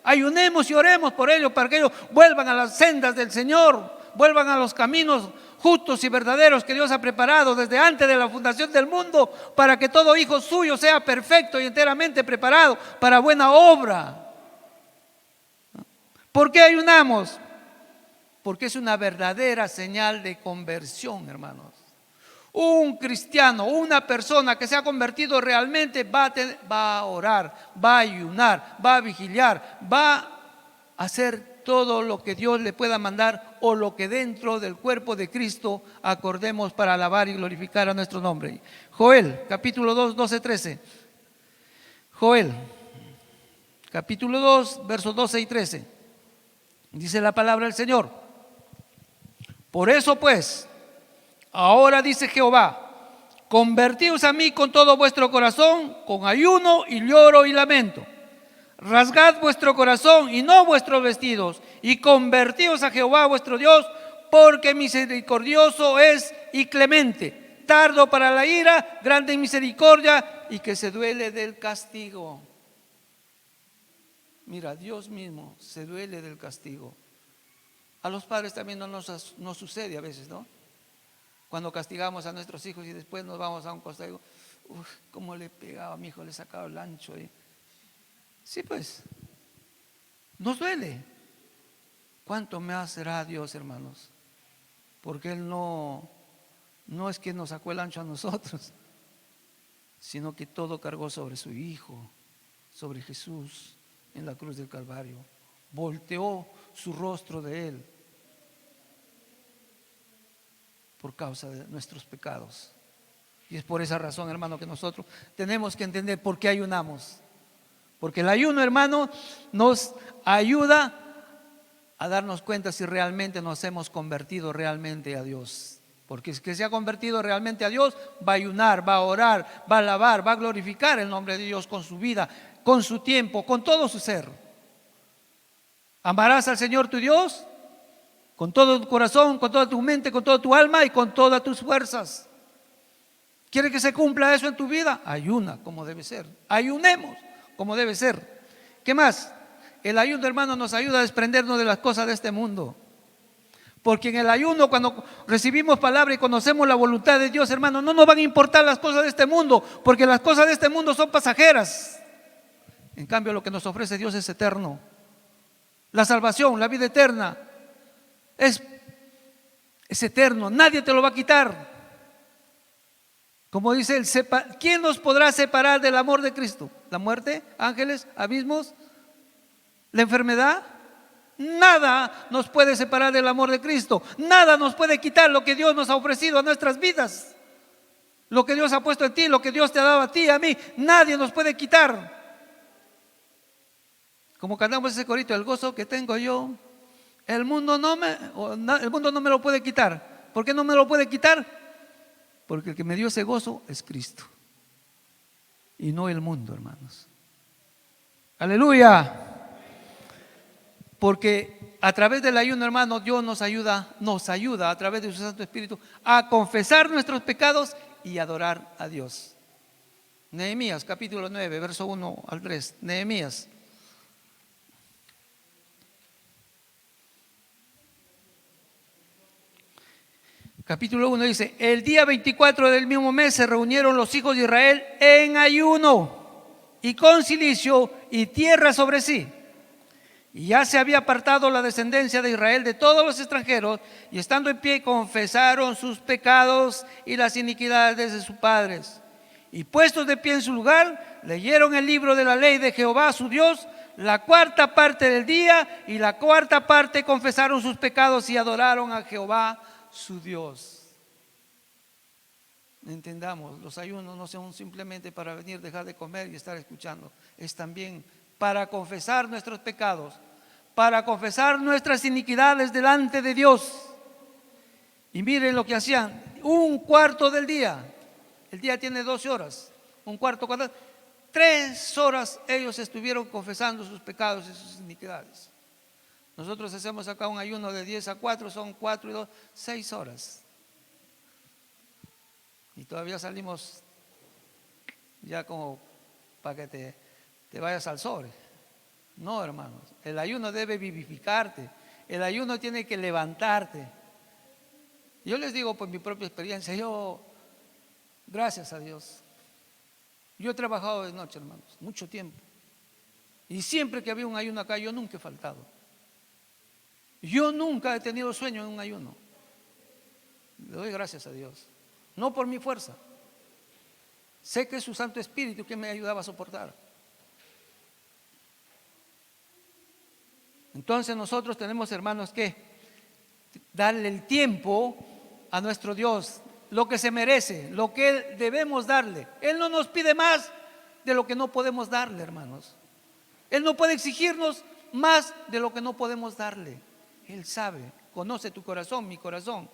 Ayunemos y oremos por ellos para que ellos vuelvan a las sendas del Señor, vuelvan a los caminos justos y verdaderos que Dios ha preparado desde antes de la fundación del mundo, para que todo hijo suyo sea perfecto y enteramente preparado para buena obra. ¿Por qué ayunamos? Porque es una verdadera señal de conversión, hermanos. Un cristiano, una persona que se ha convertido realmente va a orar, va a ayunar, va a vigiliar, va a hacer todo lo que Dios le pueda mandar, o lo que dentro del cuerpo de Cristo acordemos para alabar y glorificar a nuestro nombre. Joel, capítulo 2, 12, 13. Joel, capítulo 2, versos 12 y 13. Dice la palabra del Señor: por eso pues, ahora dice Jehová, convertíos a mí con todo vuestro corazón, con ayuno y lloro y lamento. Rasgad vuestro corazón y no vuestros vestidos, y convertíos a Jehová vuestro Dios, porque misericordioso es y clemente, tardo para la ira, grande en misericordia, y que se duele del castigo. Mira, Dios mismo se duele del castigo. A los padres también nos sucede a veces, ¿no? Cuando castigamos a nuestros hijos y después nos vamos a un costado, cómo le pegaba a mi hijo, le sacaba el ancho. Sí, pues, nos duele. ¿Cuánto más será Dios, hermanos? Porque Él no es que nos sacó el ancho a nosotros, sino que todo cargó sobre su Hijo, sobre Jesús en la cruz del Calvario. Volteó su rostro de Él por causa de nuestros pecados. Y es por esa razón, hermano, que nosotros tenemos que entender por qué ayunamos. Porque el ayuno, hermano, nos ayuda a darnos cuenta si realmente nos hemos convertido realmente a Dios. Porque el que se ha convertido realmente a Dios va a ayunar, va a orar, va a alabar, va a glorificar el nombre de Dios con su vida, con su tiempo, con todo su ser. ¿Amarás al Señor tu Dios? con todo tu corazón, con toda tu mente, con toda tu alma y con todas tus fuerzas. ¿Quieres que se cumpla eso en tu vida? Ayuna como debe ser. Ayunemos como debe ser. ¿Qué más? El ayuno, hermano, nos ayuda a desprendernos de las cosas de este mundo. Porque en el ayuno, cuando recibimos palabra y conocemos la voluntad de Dios, hermano, no nos van a importar las cosas de este mundo, porque las cosas de este mundo son pasajeras. En cambio, lo que nos ofrece Dios es eterno. La salvación, la vida eterna, es eterno. Nadie te lo va a quitar. Como dice ¿quién nos podrá separar del amor de Cristo? ¿La muerte? ¿Ángeles? ¿Abismos? ¿La enfermedad? Nada nos puede separar del amor de Cristo. Nada nos puede quitar lo que Dios nos ha ofrecido a nuestras vidas. Lo que Dios ha puesto en ti, lo que Dios te ha dado a ti, a mí. Nadie nos puede quitar. Como cantamos ese corito, el gozo que tengo yo, el mundo no me lo puede quitar. ¿Por qué no me lo puede quitar? Porque el que me dio ese gozo es Cristo y no el mundo, hermanos. Aleluya. Porque a través del ayuno, hermano, Dios nos ayuda a través de su Santo Espíritu a confesar nuestros pecados y adorar a Dios. Nehemías capítulo 9, verso 1 al 3. Nehemías. Capítulo 1 dice: el día 24 del mismo mes se reunieron los hijos de Israel en ayuno y con cilicio y tierra sobre sí. Y ya se había apartado la descendencia de Israel de todos los extranjeros, y estando en pie confesaron sus pecados y las iniquidades de sus padres. Y puestos de pie en su lugar, leyeron el libro de la ley de Jehová su Dios, la cuarta parte del día, y la cuarta parte confesaron sus pecados y adoraron a Jehová su Dios. Entendamos, los ayunos no son simplemente para venir, dejar de comer y estar escuchando, es también para confesar nuestros pecados, para confesar nuestras iniquidades delante de Dios. Y miren lo que hacían: un cuarto del día. El día tiene 12 horas. Un cuarto, 3 horas ellos estuvieron confesando sus pecados y sus iniquidades. Nosotros hacemos acá un ayuno de 10 a 4, son 4 y 2, 6 horas. Y todavía salimos ya como para que te vayas al sol. No, hermanos, el ayuno debe vivificarte, el ayuno tiene que levantarte. Yo les digo por mi propia experiencia, gracias a Dios, yo he trabajado de noche, hermanos, mucho tiempo. Y siempre que había un ayuno acá, yo nunca he faltado. Yo nunca he tenido sueño en un ayuno. Le doy gracias a Dios, no por mi fuerza. Sé que es su Santo Espíritu que me ayudaba a soportar. Entonces nosotros tenemos, hermanos, que darle el tiempo a nuestro Dios, lo que se merece, lo que debemos darle. Él no nos pide más de lo que no podemos darle, hermanos. Él no puede exigirnos más de lo que no podemos darle. Él sabe, conoce tu corazón, mi corazón,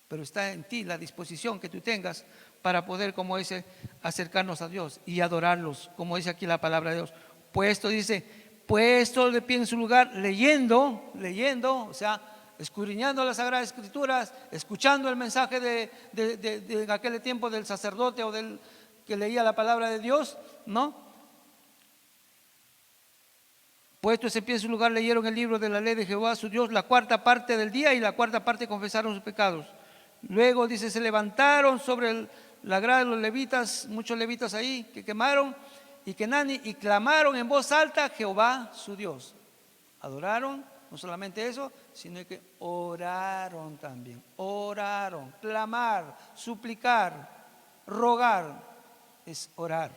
pero está en ti la disposición que tú tengas para poder, como dice, acercarnos a Dios y adorarlos, como dice aquí la palabra de Dios. Puesto de pie en su lugar, leyendo, o sea, escudriñando las Sagradas Escrituras, escuchando el mensaje de aquel tiempo del sacerdote o del que leía la palabra de Dios, ¿no? Puestos en pie en su lugar, leyeron el libro de la ley de Jehová su Dios, la cuarta parte del día, y la cuarta parte confesaron sus pecados. Luego dice, se levantaron sobre la grada de los levitas, muchos levitas ahí que quemaron y clamaron en voz alta a Jehová su Dios. Adoraron, no solamente eso, sino que oraron también. Oraron, clamar, suplicar, rogar, es orar.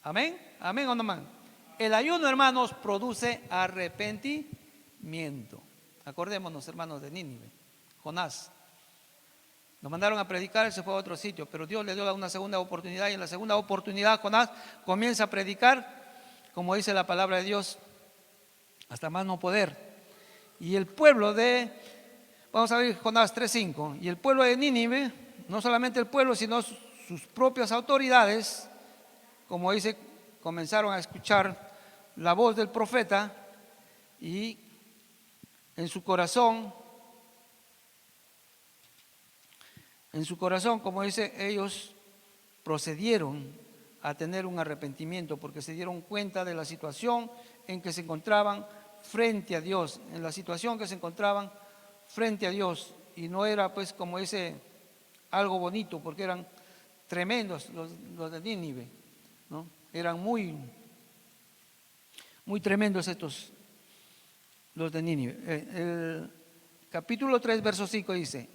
Amén, amén o no amén. El ayuno, hermanos, produce arrepentimiento. Acordémonos, hermanos, de Nínive, Jonás. Lo mandaron a predicar, se fue a otro sitio, pero Dios le dio una segunda oportunidad, y en la segunda oportunidad Jonás comienza a predicar, como dice la palabra de Dios, hasta más no poder. Y el pueblo vamos a ver Jonás 3:5, y el pueblo de Nínive, no solamente el pueblo, sino sus propias autoridades, como dice, comenzaron a escuchar la voz del profeta y en su corazón, como dice, ellos procedieron a tener un arrepentimiento porque se dieron cuenta de la situación en que se encontraban frente a Dios, en la situación que se encontraban frente a Dios. Y no era pues como dice algo bonito, porque eran tremendos los de Nínive, ¿no? Eran muy tremendos los de Nínive. El capítulo 3, verso 5 dice,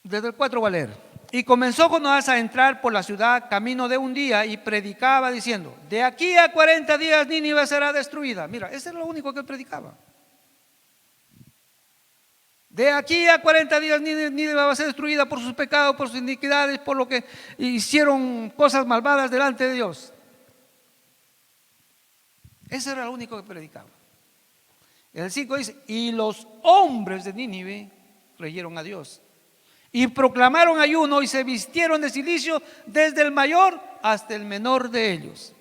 desde el 4 va a leer. Y comenzó Jonás a entrar por la ciudad camino de un día y predicaba diciendo, de aquí a 40 días Nínive será destruida. Mira, ese es lo único que él predicaba. De aquí a 40 días Nínive va a ser destruida por sus pecados, por sus iniquidades, por lo que hicieron cosas malvadas delante de Dios. Ese era lo único que predicaba. El 5 dice, y los hombres de Nínive creyeron a Dios y proclamaron ayuno y se vistieron de cilicio desde el mayor hasta el menor de ellos.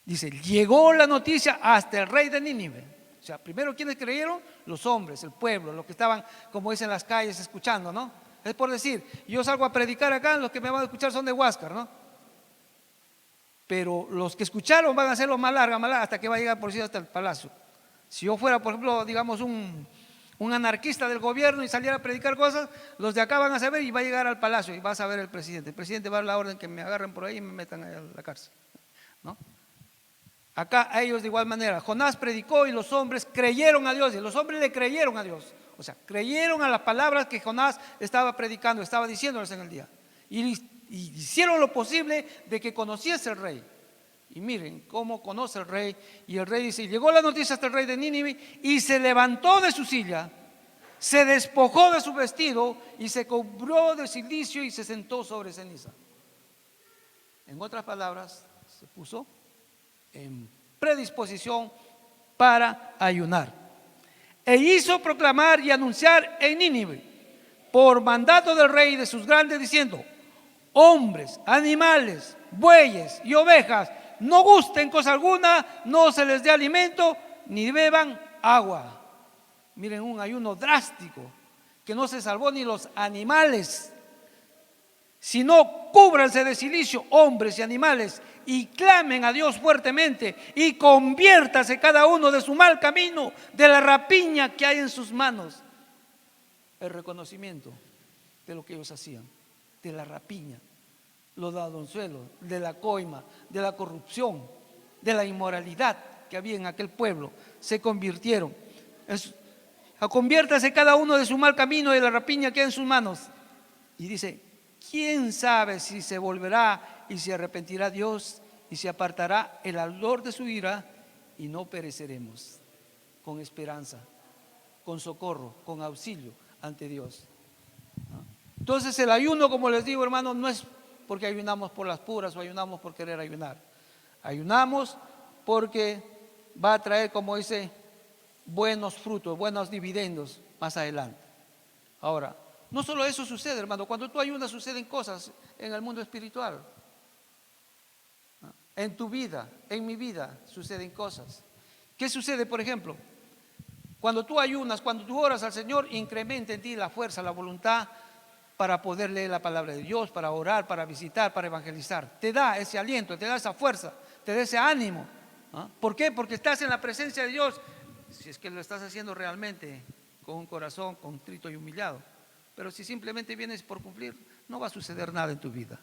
Dice, llegó la noticia hasta el rey de Nínive. O sea, primero, ¿quiénes creyeron? Los hombres, el pueblo, los que estaban, como dicen, en las calles escuchando, ¿no? Es por decir, yo salgo a predicar acá, los que me van a escuchar son de Huáscar, ¿no? Pero los que escucharon van a hacerlo más larga, hasta que va a llegar, por decir, hasta el palacio. Si yo fuera, por ejemplo, digamos, un anarquista del gobierno y saliera a predicar cosas, los de acá van a saber y va a llegar al palacio y va a saber el presidente. El presidente va a dar la orden que me agarren por ahí y me metan a la cárcel, ¿no? Acá a ellos de igual manera. Jonás predicó y los hombres creyeron a Dios, y los hombres le creyeron a Dios. O sea, creyeron a las palabras que Jonás estaba predicando, estaba diciéndoles en el día. Y hicieron lo posible de que conociese el rey. Y miren cómo conoce el rey. Y el rey dice, llegó la noticia hasta el rey de Nínive y se levantó de su silla, se despojó de su vestido y se cubrió de cilicio y se sentó sobre ceniza. En otras palabras, se puso en predisposición para ayunar. E hizo proclamar y anunciar en Nínive, por mandato del rey y de sus grandes, diciendo, hombres, animales, bueyes y ovejas, no gusten cosa alguna, no se les dé alimento, ni beban agua. Miren, un ayuno drástico, que no se salvó ni los animales, sino cúbranse de cilicio, hombres y animales, y clamen a Dios fuertemente, y conviértase cada uno de su mal camino, de la rapiña que hay en sus manos. El reconocimiento de lo que ellos hacían, de la rapiña, los ladronzuelos, de la coima, de la corrupción, de la inmoralidad que había en aquel pueblo, se convirtieron. Conviértase cada uno de su mal camino, de la rapiña que hay en sus manos. Y dice, ¿quién sabe si se volverá y se arrepentirá Dios y se apartará el ardor de su ira y no pereceremos? Con esperanza, con socorro, con auxilio ante Dios. Entonces el ayuno, como les digo, hermanos, no es porque ayunamos por las puras o ayunamos por querer ayunar. Ayunamos porque va a traer, como dice, buenos frutos, buenos dividendos más adelante. Ahora, no solo eso sucede, hermano. Cuando tú ayunas suceden cosas en el mundo espiritual. En tu vida, en mi vida suceden cosas. ¿Qué sucede, por ejemplo? Cuando tú ayunas, cuando tú oras al Señor, incrementa en ti la fuerza, la voluntad para poder leer la palabra de Dios, para orar, para visitar, para evangelizar. Te da ese aliento, te da esa fuerza, te da ese ánimo. ¿Por qué? Porque estás en la presencia de Dios. Si es que lo estás haciendo realmente con un corazón contrito y humillado. Pero si simplemente vienes por cumplir, no va a suceder nada en tu vida.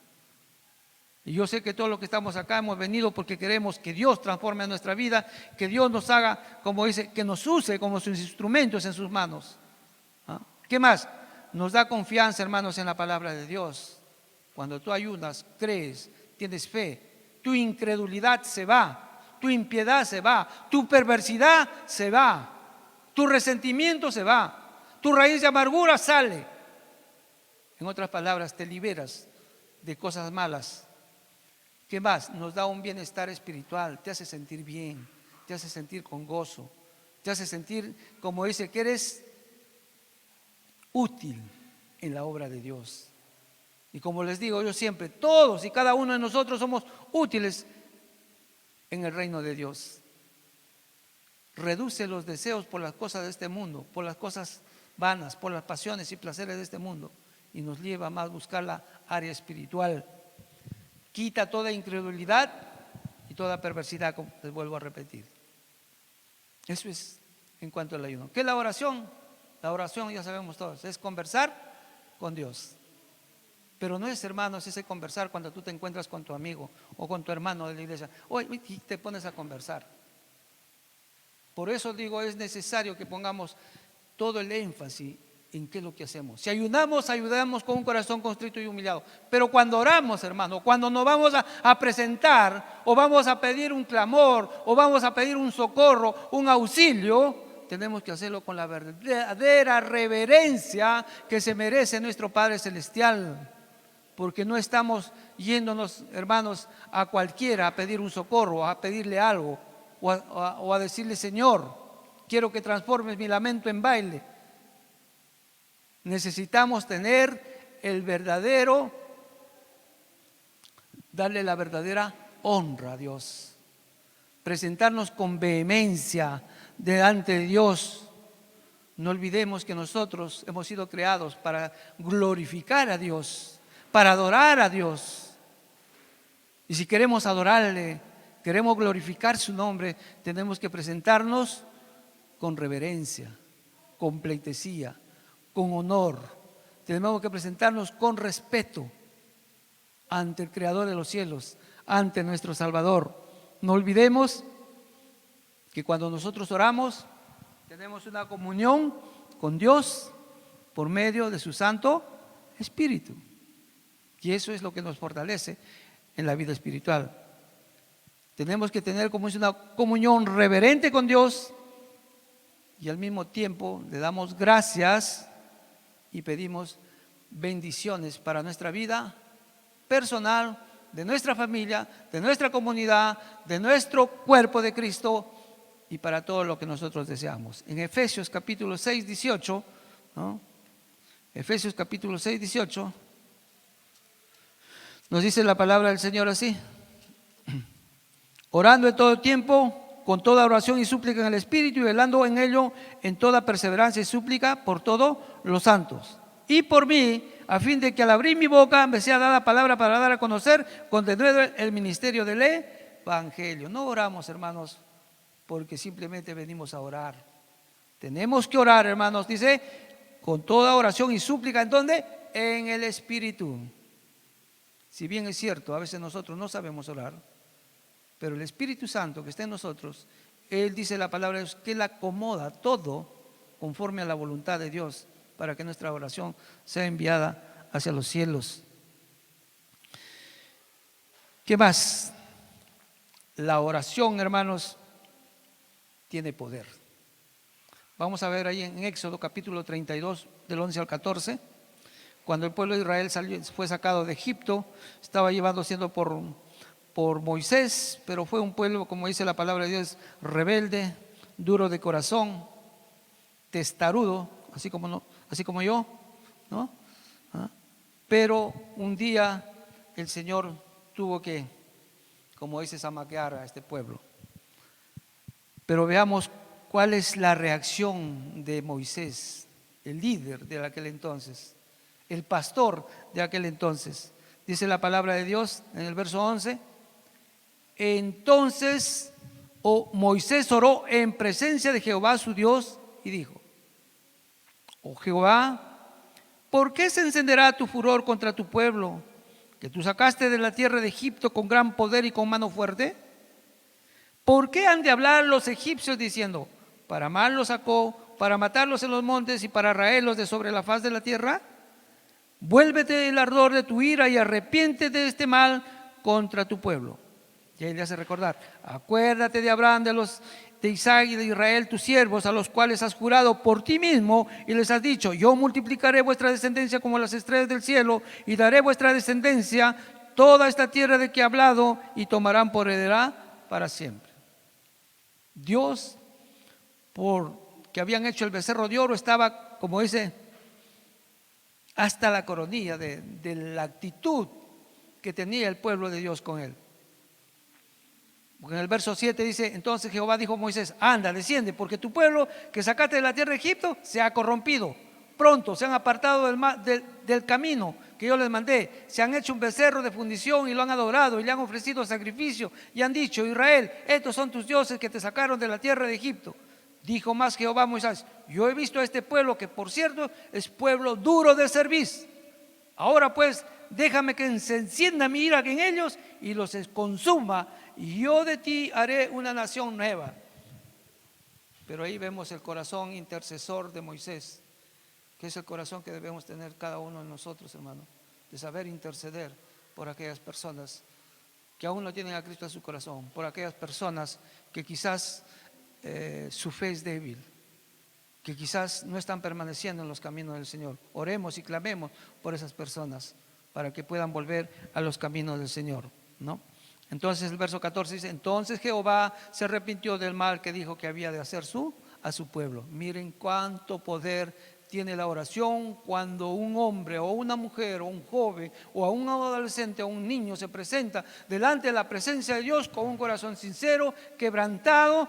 Y yo sé que todos los que estamos acá hemos venido porque queremos que Dios transforme a nuestra vida, que Dios nos haga, como dice, que nos use como sus instrumentos en sus manos. ¿Qué más? Nos da confianza, hermanos, en la palabra de Dios. Cuando tú ayunas, crees, tienes fe, tu incredulidad se va, tu impiedad se va, tu perversidad se va, tu resentimiento se va, tu raíz de amargura sale. En otras palabras, te liberas de cosas malas. ¿Qué más? Nos da un bienestar espiritual, te hace sentir bien, te hace sentir con gozo, te hace sentir, como dice, que eres útil en la obra de Dios. Y como les digo yo siempre, todos y cada uno de nosotros somos útiles en el reino de Dios. reduce los deseos por las cosas de este mundo, por las cosas vanas, por las pasiones y placeres de este mundo, y nos lleva más a buscar la área espiritual. Quita toda incredulidad y toda perversidad, como les vuelvo a repetir. Eso es en cuanto al ayuno. ¿Qué es la oración? La oración, ya sabemos todos, es conversar con Dios. Pero no es, hermanos, ese conversar cuando tú te encuentras con tu amigo o con tu hermano de la iglesia. Hoy te pones a conversar. Por eso digo, es necesario que pongamos todo el énfasis en qué es lo que hacemos. Si ayunamos, ayudamos con un corazón constrito y humillado. Pero cuando oramos, hermano, cuando nos vamos a presentar, o vamos a pedir un clamor, o vamos a pedir un socorro, un auxilio, tenemos que hacerlo con la verdadera reverencia que se merece nuestro Padre Celestial. Porque no estamos yéndonos, hermanos, a cualquiera a pedir un socorro, a pedirle algo, o a decirle: Señor, quiero que transformes mi lamento en baile. Necesitamos tener darle la verdadera honra a Dios, presentarnos con vehemencia delante de Dios. No olvidemos que nosotros hemos sido creados para glorificar a Dios, para adorar a Dios. Y si queremos adorarle, queremos glorificar su nombre, tenemos que presentarnos con reverencia, con pleitesía, con honor. Tenemos que presentarnos con respeto ante el Creador de los cielos, ante nuestro Salvador. No olvidemos que cuando nosotros oramos, tenemos una comunión con Dios por medio de su Santo Espíritu. Y eso es lo que nos fortalece en la vida espiritual. Tenemos que tener como es una comunión reverente con Dios, y al mismo tiempo le damos gracias y pedimos bendiciones para nuestra vida personal, de nuestra familia, de nuestra comunidad, de nuestro cuerpo de Cristo y para todo lo que nosotros deseamos. En Efesios capítulo 6, 18, ¿no? Efesios capítulo 6, 18, nos dice la palabra del Señor así: orando en todo tiempo, con toda oración y súplica en el Espíritu, y velando en ello en toda perseverancia y súplica por todos los santos. Y por mí, a fin de que al abrir mi boca me sea dada palabra para dar a conocer con denuedo el ministerio del Evangelio. No oramos, hermanos, porque simplemente venimos a orar. Tenemos que orar, hermanos, dice, con toda oración y súplica. ¿En dónde? En el Espíritu. Si bien es cierto, a veces nosotros no sabemos orar, pero el Espíritu Santo que está en nosotros, Él dice la palabra de Dios, que Él acomoda todo conforme a la voluntad de Dios para que nuestra oración sea enviada hacia los cielos. ¿Qué más? La oración, hermanos, tiene poder. Vamos a ver ahí en Éxodo capítulo 32, del 11 al 14, cuando el pueblo de Israel fue sacado de Egipto, estaba siendo por Moisés, pero fue un pueblo, como dice la palabra de Dios, rebelde, duro de corazón, testarudo, así como yo, ¿no? Pero un día el Señor tuvo que, como dice, zamaquear a este pueblo. Pero veamos cuál es la reacción de Moisés, el líder de aquel entonces, el pastor de aquel entonces. Dice la palabra de Dios en el verso 11: entonces Moisés oró en presencia de Jehová su Dios y dijo: oh Jehová, ¿por qué se encenderá tu furor contra tu pueblo, que tú sacaste de la tierra de Egipto con gran poder y con mano fuerte? ¿Por qué han de hablar los egipcios diciendo: para mal los sacó, para matarlos en los montes y para raerlos de sobre la faz de la tierra? Vuélvete del ardor de tu ira y arrepiéntete de este mal contra tu pueblo. Y ahí le hace recordar: acuérdate de Abraham, de Isaac y de Israel, tus siervos, a los cuales has jurado por ti mismo y les has dicho: yo multiplicaré vuestra descendencia como las estrellas del cielo y daré vuestra descendencia toda esta tierra de que he hablado, y tomarán por heredad para siempre. Dios, porque habían hecho el becerro de oro, estaba, como dice, hasta la coronilla de la actitud que tenía el pueblo de Dios con él. Porque en el verso 7 dice, entonces Jehová dijo a Moisés, anda, desciende, porque tu pueblo que sacaste de la tierra de Egipto se ha corrompido. Pronto se han apartado del camino que yo les mandé. Se han hecho un becerro de fundición y lo han adorado y le han ofrecido sacrificio y han dicho, Israel, estos son tus dioses que te sacaron de la tierra de Egipto. Dijo más Jehová a Moisés, yo he visto a este pueblo que por cierto es pueblo duro de cerviz. Ahora pues déjame que se encienda mi ira en ellos y los consuma, y yo de ti haré una nación nueva. Pero ahí vemos el corazón intercesor de Moisés, que es el corazón que debemos tener cada uno de nosotros, hermano, de saber interceder por aquellas personas que aún no tienen a Cristo en su corazón, por aquellas personas que quizás su fe es débil, que quizás no están permaneciendo en los caminos del Señor. Oremos y clamemos por esas personas para que puedan volver a los caminos del Señor, ¿no? Entonces el verso 14 dice, entonces Jehová se arrepintió del mal que dijo que había de hacer a su pueblo. Miren cuánto poder tiene la oración cuando un hombre o una mujer o un joven o a un adolescente o un niño se presenta delante de la presencia de Dios con un corazón sincero, quebrantado,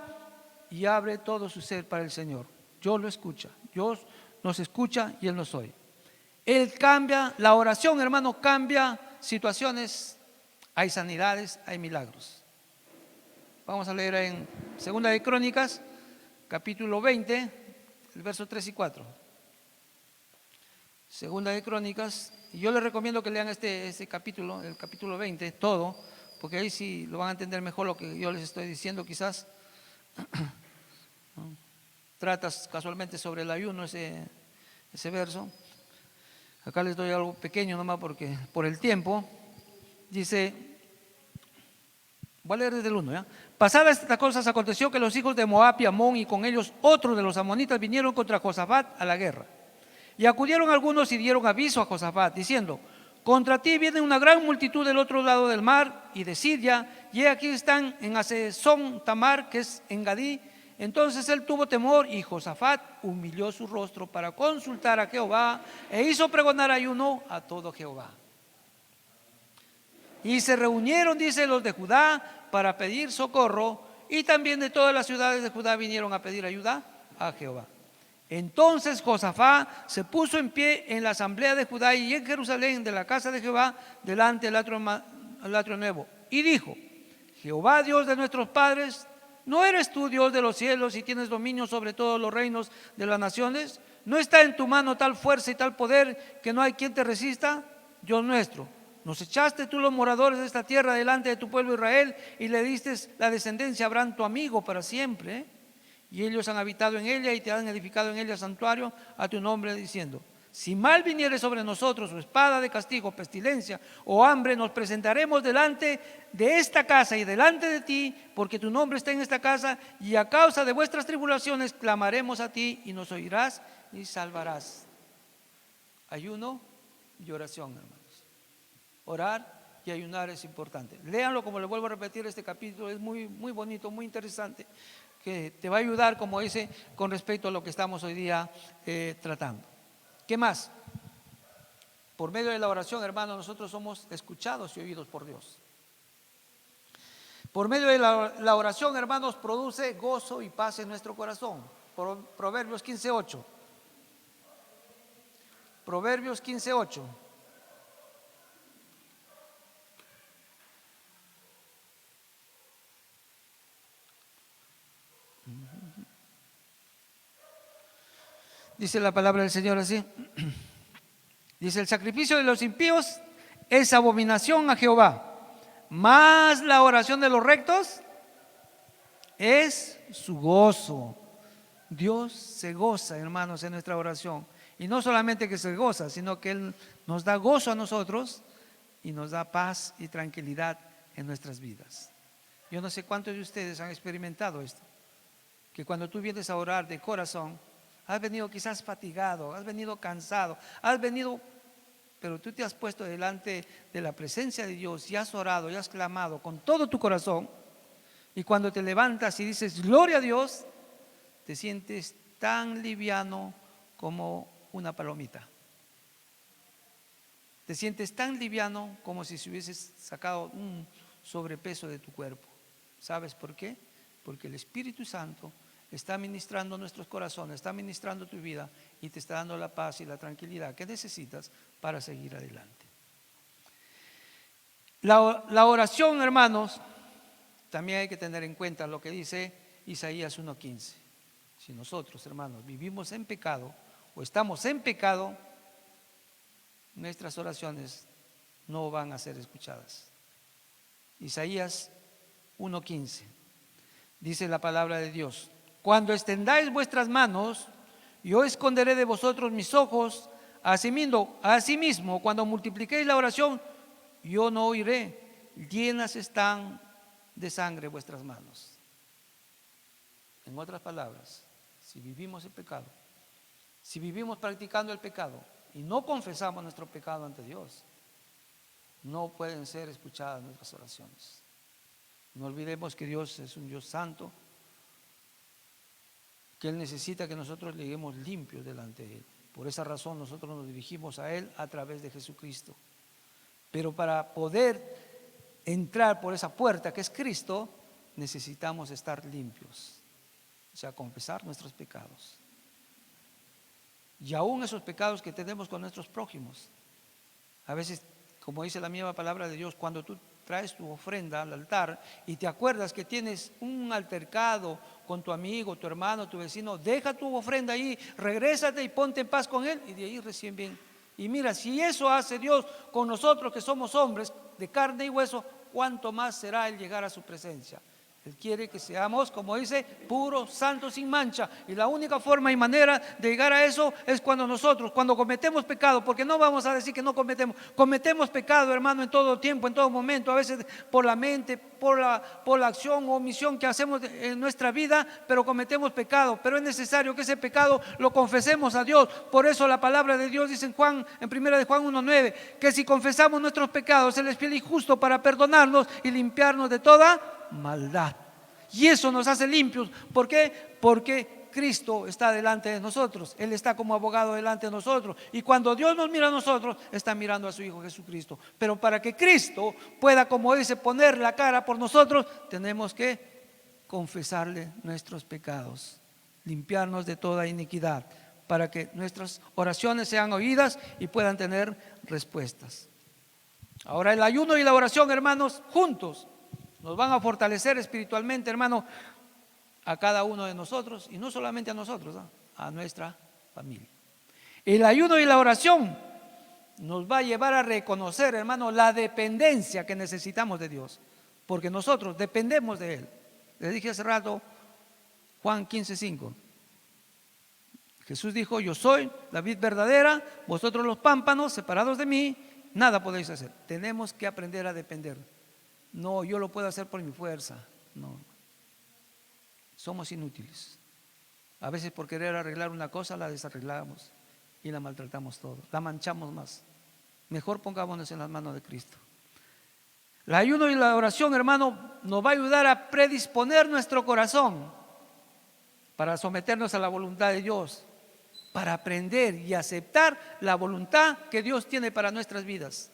y abre todo su ser para el Señor. Dios lo escucha, Dios nos escucha y Él nos oye. Él cambia, la oración, hermano, cambia situaciones. Hay sanidades, hay milagros. Vamos a leer en Segunda de Crónicas, capítulo 20, el verso 3 y 4. Segunda de Crónicas, y yo les recomiendo que lean este capítulo, el capítulo 20, todo, porque ahí sí lo van a entender mejor lo que yo les estoy diciendo quizás. Tratas casualmente sobre el ayuno ese verso. Acá les doy algo pequeño nomás porque por el tiempo. Dice, voy a leer desde el 1, ¿ya? Pasadas estas cosas aconteció que los hijos de Moab y Amón y con ellos otros de los amonitas vinieron contra Josafat a la guerra. Y acudieron algunos y dieron aviso a Josafat diciendo, contra ti viene una gran multitud del otro lado del mar y de Siria, y aquí están en Hasezón Tamar, que es en Gadí. Entonces él tuvo temor y Josafat humilló su rostro para consultar a Jehová e hizo pregonar ayuno a todo Jehová. Y se reunieron, dice, los de Judá para pedir socorro, y también de todas las ciudades de Judá vinieron a pedir ayuda a Jehová. Entonces Josafat se puso en pie en la asamblea de Judá y en Jerusalén de la casa de Jehová delante del atrio nuevo, y dijo, Jehová Dios de nuestros padres, ¿no eres tú Dios de los cielos y tienes dominio sobre todos los reinos de las naciones? ¿No está en tu mano tal fuerza y tal poder que no hay quien te resista? Dios nuestro, nos echaste tú los moradores de esta tierra delante de tu pueblo Israel y le diste la descendencia a Abraham tu amigo para siempre, y ellos han habitado en ella y te han edificado en ella santuario a tu nombre, diciendo, si mal viniere sobre nosotros o espada de castigo, pestilencia o hambre, nos presentaremos delante de esta casa y delante de ti, porque tu nombre está en esta casa, y a causa de vuestras tribulaciones clamaremos a ti y nos oirás y salvarás. Ayuno y oración, hermanos. Orar y ayunar es importante. Léanlo, como les vuelvo a repetir, este capítulo es muy, muy bonito, muy interesante, que te va a ayudar, como dice, con respecto a lo que estamos hoy día tratando. ¿Qué más? Por medio de la oración, hermanos, nosotros somos escuchados y oídos por Dios. Por medio de la oración, hermanos, produce gozo y paz en nuestro corazón. Proverbios 15:8. Proverbios 15:8. Dice la palabra del Señor así. Dice, el sacrificio de los impíos es abominación a Jehová, mas la oración de los rectos es su gozo. Dios se goza, hermanos, en nuestra oración. Y no solamente que se goza, sino que Él nos da gozo a nosotros y nos da paz y tranquilidad en nuestras vidas. Yo no sé cuántos de ustedes han experimentado esto, que cuando tú vienes a orar de corazón, has venido quizás fatigado, has venido cansado, pero tú te has puesto delante de la presencia de Dios y has orado y has clamado con todo tu corazón, y cuando te levantas y dices gloria a Dios, te sientes tan liviano como una palomita. Te sientes tan liviano como si se hubieses sacado un sobrepeso de tu cuerpo. ¿Sabes por qué? Porque el Espíritu Santo está ministrando nuestros corazones, está ministrando tu vida y te está dando la paz y la tranquilidad que necesitas para seguir adelante. La oración, hermanos, también hay que tener en cuenta lo que dice Isaías 1:15. Si nosotros, hermanos, vivimos en pecado o estamos en pecado, nuestras oraciones no van a ser escuchadas. Isaías 1:15 dice la palabra de Dios: cuando extendáis vuestras manos, yo esconderé de vosotros mis ojos. Asimismo, cuando multipliquéis la oración, yo no oiré. Llenas están de sangre vuestras manos. En otras palabras, si vivimos en pecado, si vivimos practicando el pecado y no confesamos nuestro pecado ante Dios, no pueden ser escuchadas nuestras oraciones. No olvidemos que Dios es un Dios santo, que Él necesita que nosotros lleguemos limpios delante de Él. Por esa razón nosotros nos dirigimos a Él a través de Jesucristo. Pero para poder entrar por esa puerta que es Cristo, necesitamos estar limpios, o sea, confesar nuestros pecados. Y aún esos pecados que tenemos con nuestros prójimos. A veces, como dice la misma palabra de Dios, cuando tú traes tu ofrenda al altar y te acuerdas que tienes un altercado con tu amigo, tu hermano, tu vecino, deja tu ofrenda ahí, regrésate y ponte en paz con él, y de ahí recién bien. Y mira, si eso hace Dios con nosotros que somos hombres de carne y hueso, ¿cuánto más será el llegar a su presencia? Él quiere que seamos, como dice, puros, santos, sin mancha. Y la única forma y manera de llegar a eso es cuando cometemos pecado, porque no vamos a decir que no cometemos pecado, hermano, en todo tiempo, en todo momento, a veces por la mente, por la acción o omisión que hacemos en nuestra vida, pero cometemos pecado. Pero es necesario que ese pecado lo confesemos a Dios. Por eso la palabra de Dios dice en 1 de Juan 1:9, que si confesamos nuestros pecados, Él es fiel y justo para perdonarnos y limpiarnos de toda maldad. Y eso nos hace limpios. ¿Por qué? Porque Cristo está delante de nosotros. Él está como abogado delante de nosotros. Y cuando Dios nos mira a nosotros, está mirando a su Hijo Jesucristo. Pero para que Cristo pueda, como dice, poner la cara por nosotros, tenemos que confesarle nuestros pecados, limpiarnos de toda iniquidad, para que nuestras oraciones sean oídas y puedan tener respuestas. Ahora, el ayuno y la oración, hermanos, juntos nos van a fortalecer espiritualmente, hermano, a cada uno de nosotros, y no solamente a nosotros, ¿no?, a nuestra familia. El ayuno y la oración nos va a llevar a reconocer, hermano, la dependencia que necesitamos de Dios, porque nosotros dependemos de Él. Les dije hace rato, Juan 15:5. Jesús dijo: yo soy la vid verdadera, vosotros los pámpanos, separados de mí, nada podéis hacer. Tenemos que aprender a depender. No, yo lo puedo hacer por mi fuerza. No, somos inútiles. A veces por querer arreglar una cosa la desarreglamos y la maltratamos todo, la manchamos más. Mejor pongámonos en las manos de Cristo. El ayuno y la oración, hermano, nos va a ayudar a predisponer nuestro corazón para someternos a la voluntad de Dios, para aprender y aceptar la voluntad que Dios tiene para nuestras vidas.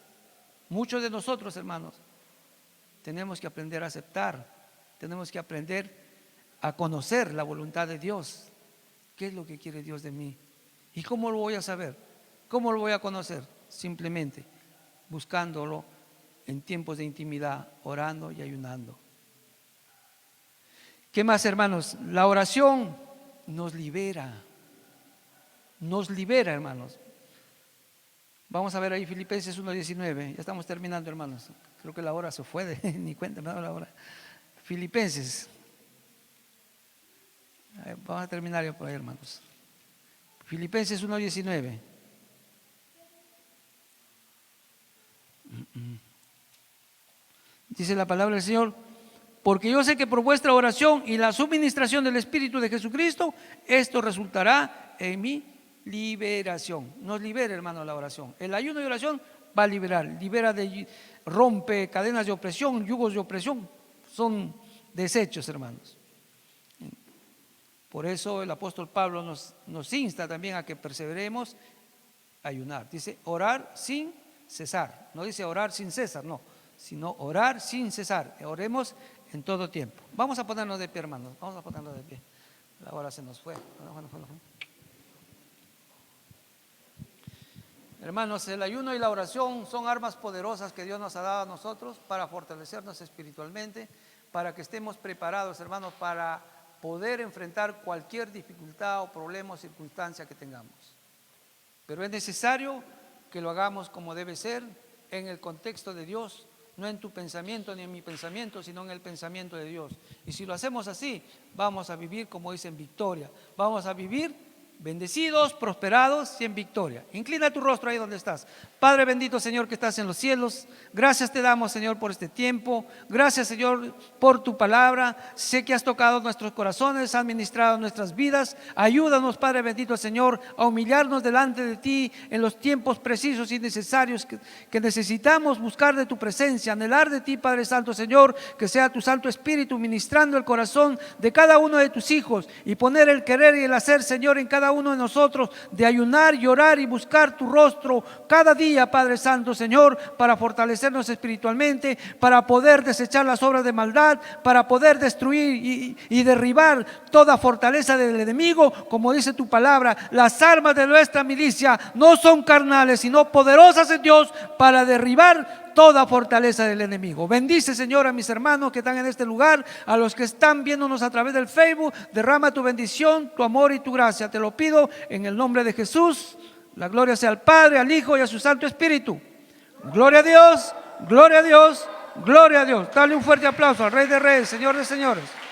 Muchos de nosotros, hermanos, tenemos que aprender a aceptar, tenemos que aprender a conocer la voluntad de Dios. ¿Qué es lo que quiere Dios de mí? ¿Y cómo lo voy a saber? ¿Cómo lo voy a conocer? Simplemente buscándolo en tiempos de intimidad, orando y ayunando. ¿Qué más, hermanos? La oración nos libera, hermanos. Vamos a ver ahí Filipenses 1:19. Ya estamos terminando, hermanos. Creo que la hora se fue, ni cuenta me da la hora. Filipenses. Vamos a terminar ya por ahí, hermanos. Filipenses 1:19. Dice la palabra del Señor: porque yo sé que por vuestra oración y la suministración del Espíritu de Jesucristo, esto resultará en mi liberación. Nos libera, hermano, la oración. El ayuno y oración va a liberar, rompe cadenas de opresión, yugos de opresión, son desechos, hermanos. Por eso el apóstol Pablo nos insta también a que perseveremos, ayunar. Dice orar sin cesar, no dice orar sin cesar, no, sino orar sin cesar. Oremos en todo tiempo. Vamos a ponernos de pie, hermanos. Vamos a ponernos de pie. La hora se nos fue. Hermanos, el ayuno y la oración son armas poderosas que Dios nos ha dado a nosotros para fortalecernos espiritualmente, para que estemos preparados, hermanos, para poder enfrentar cualquier dificultad o problema o circunstancia que tengamos. Pero es necesario que lo hagamos como debe ser, en el contexto de Dios, no en tu pensamiento ni en mi pensamiento, sino en el pensamiento de Dios. Y si lo hacemos así, vamos a vivir, como dicen, victoria. Vamos a vivir bendecidos, prosperados y en victoria. Inclina tu rostro ahí donde estás. Padre bendito, Señor, que estás en los cielos, gracias te damos, Señor, por este tiempo. Gracias, Señor, por tu palabra. Sé que has tocado nuestros corazones, has ministrado nuestras vidas. Ayúdanos, Padre bendito, Señor, a humillarnos delante de ti en los tiempos precisos y necesarios que necesitamos buscar de tu presencia, anhelar de ti, Padre Santo, Señor, que sea tu Santo Espíritu ministrando el corazón de cada uno de tus hijos y poner el querer y el hacer, Señor, en cada uno de nosotros, de ayunar y orar y buscar tu rostro cada día, Padre Santo, Señor, para fortalecernos espiritualmente, para poder desechar las obras de maldad, para poder destruir y derribar toda fortaleza del enemigo. Como dice tu palabra, las armas de nuestra milicia no son carnales, sino poderosas en Dios para derribar toda fortaleza del enemigo. Bendice, Señor, a mis hermanos que están en este lugar, a los que están viéndonos a través del Facebook. Derrama tu bendición, tu amor y tu gracia. Te lo pido en el nombre de Jesús. La gloria sea al Padre, al Hijo y a su Santo Espíritu. Gloria a Dios, gloria a Dios, gloria a Dios. Dale un fuerte aplauso al Rey de Reyes, Señor de Señores.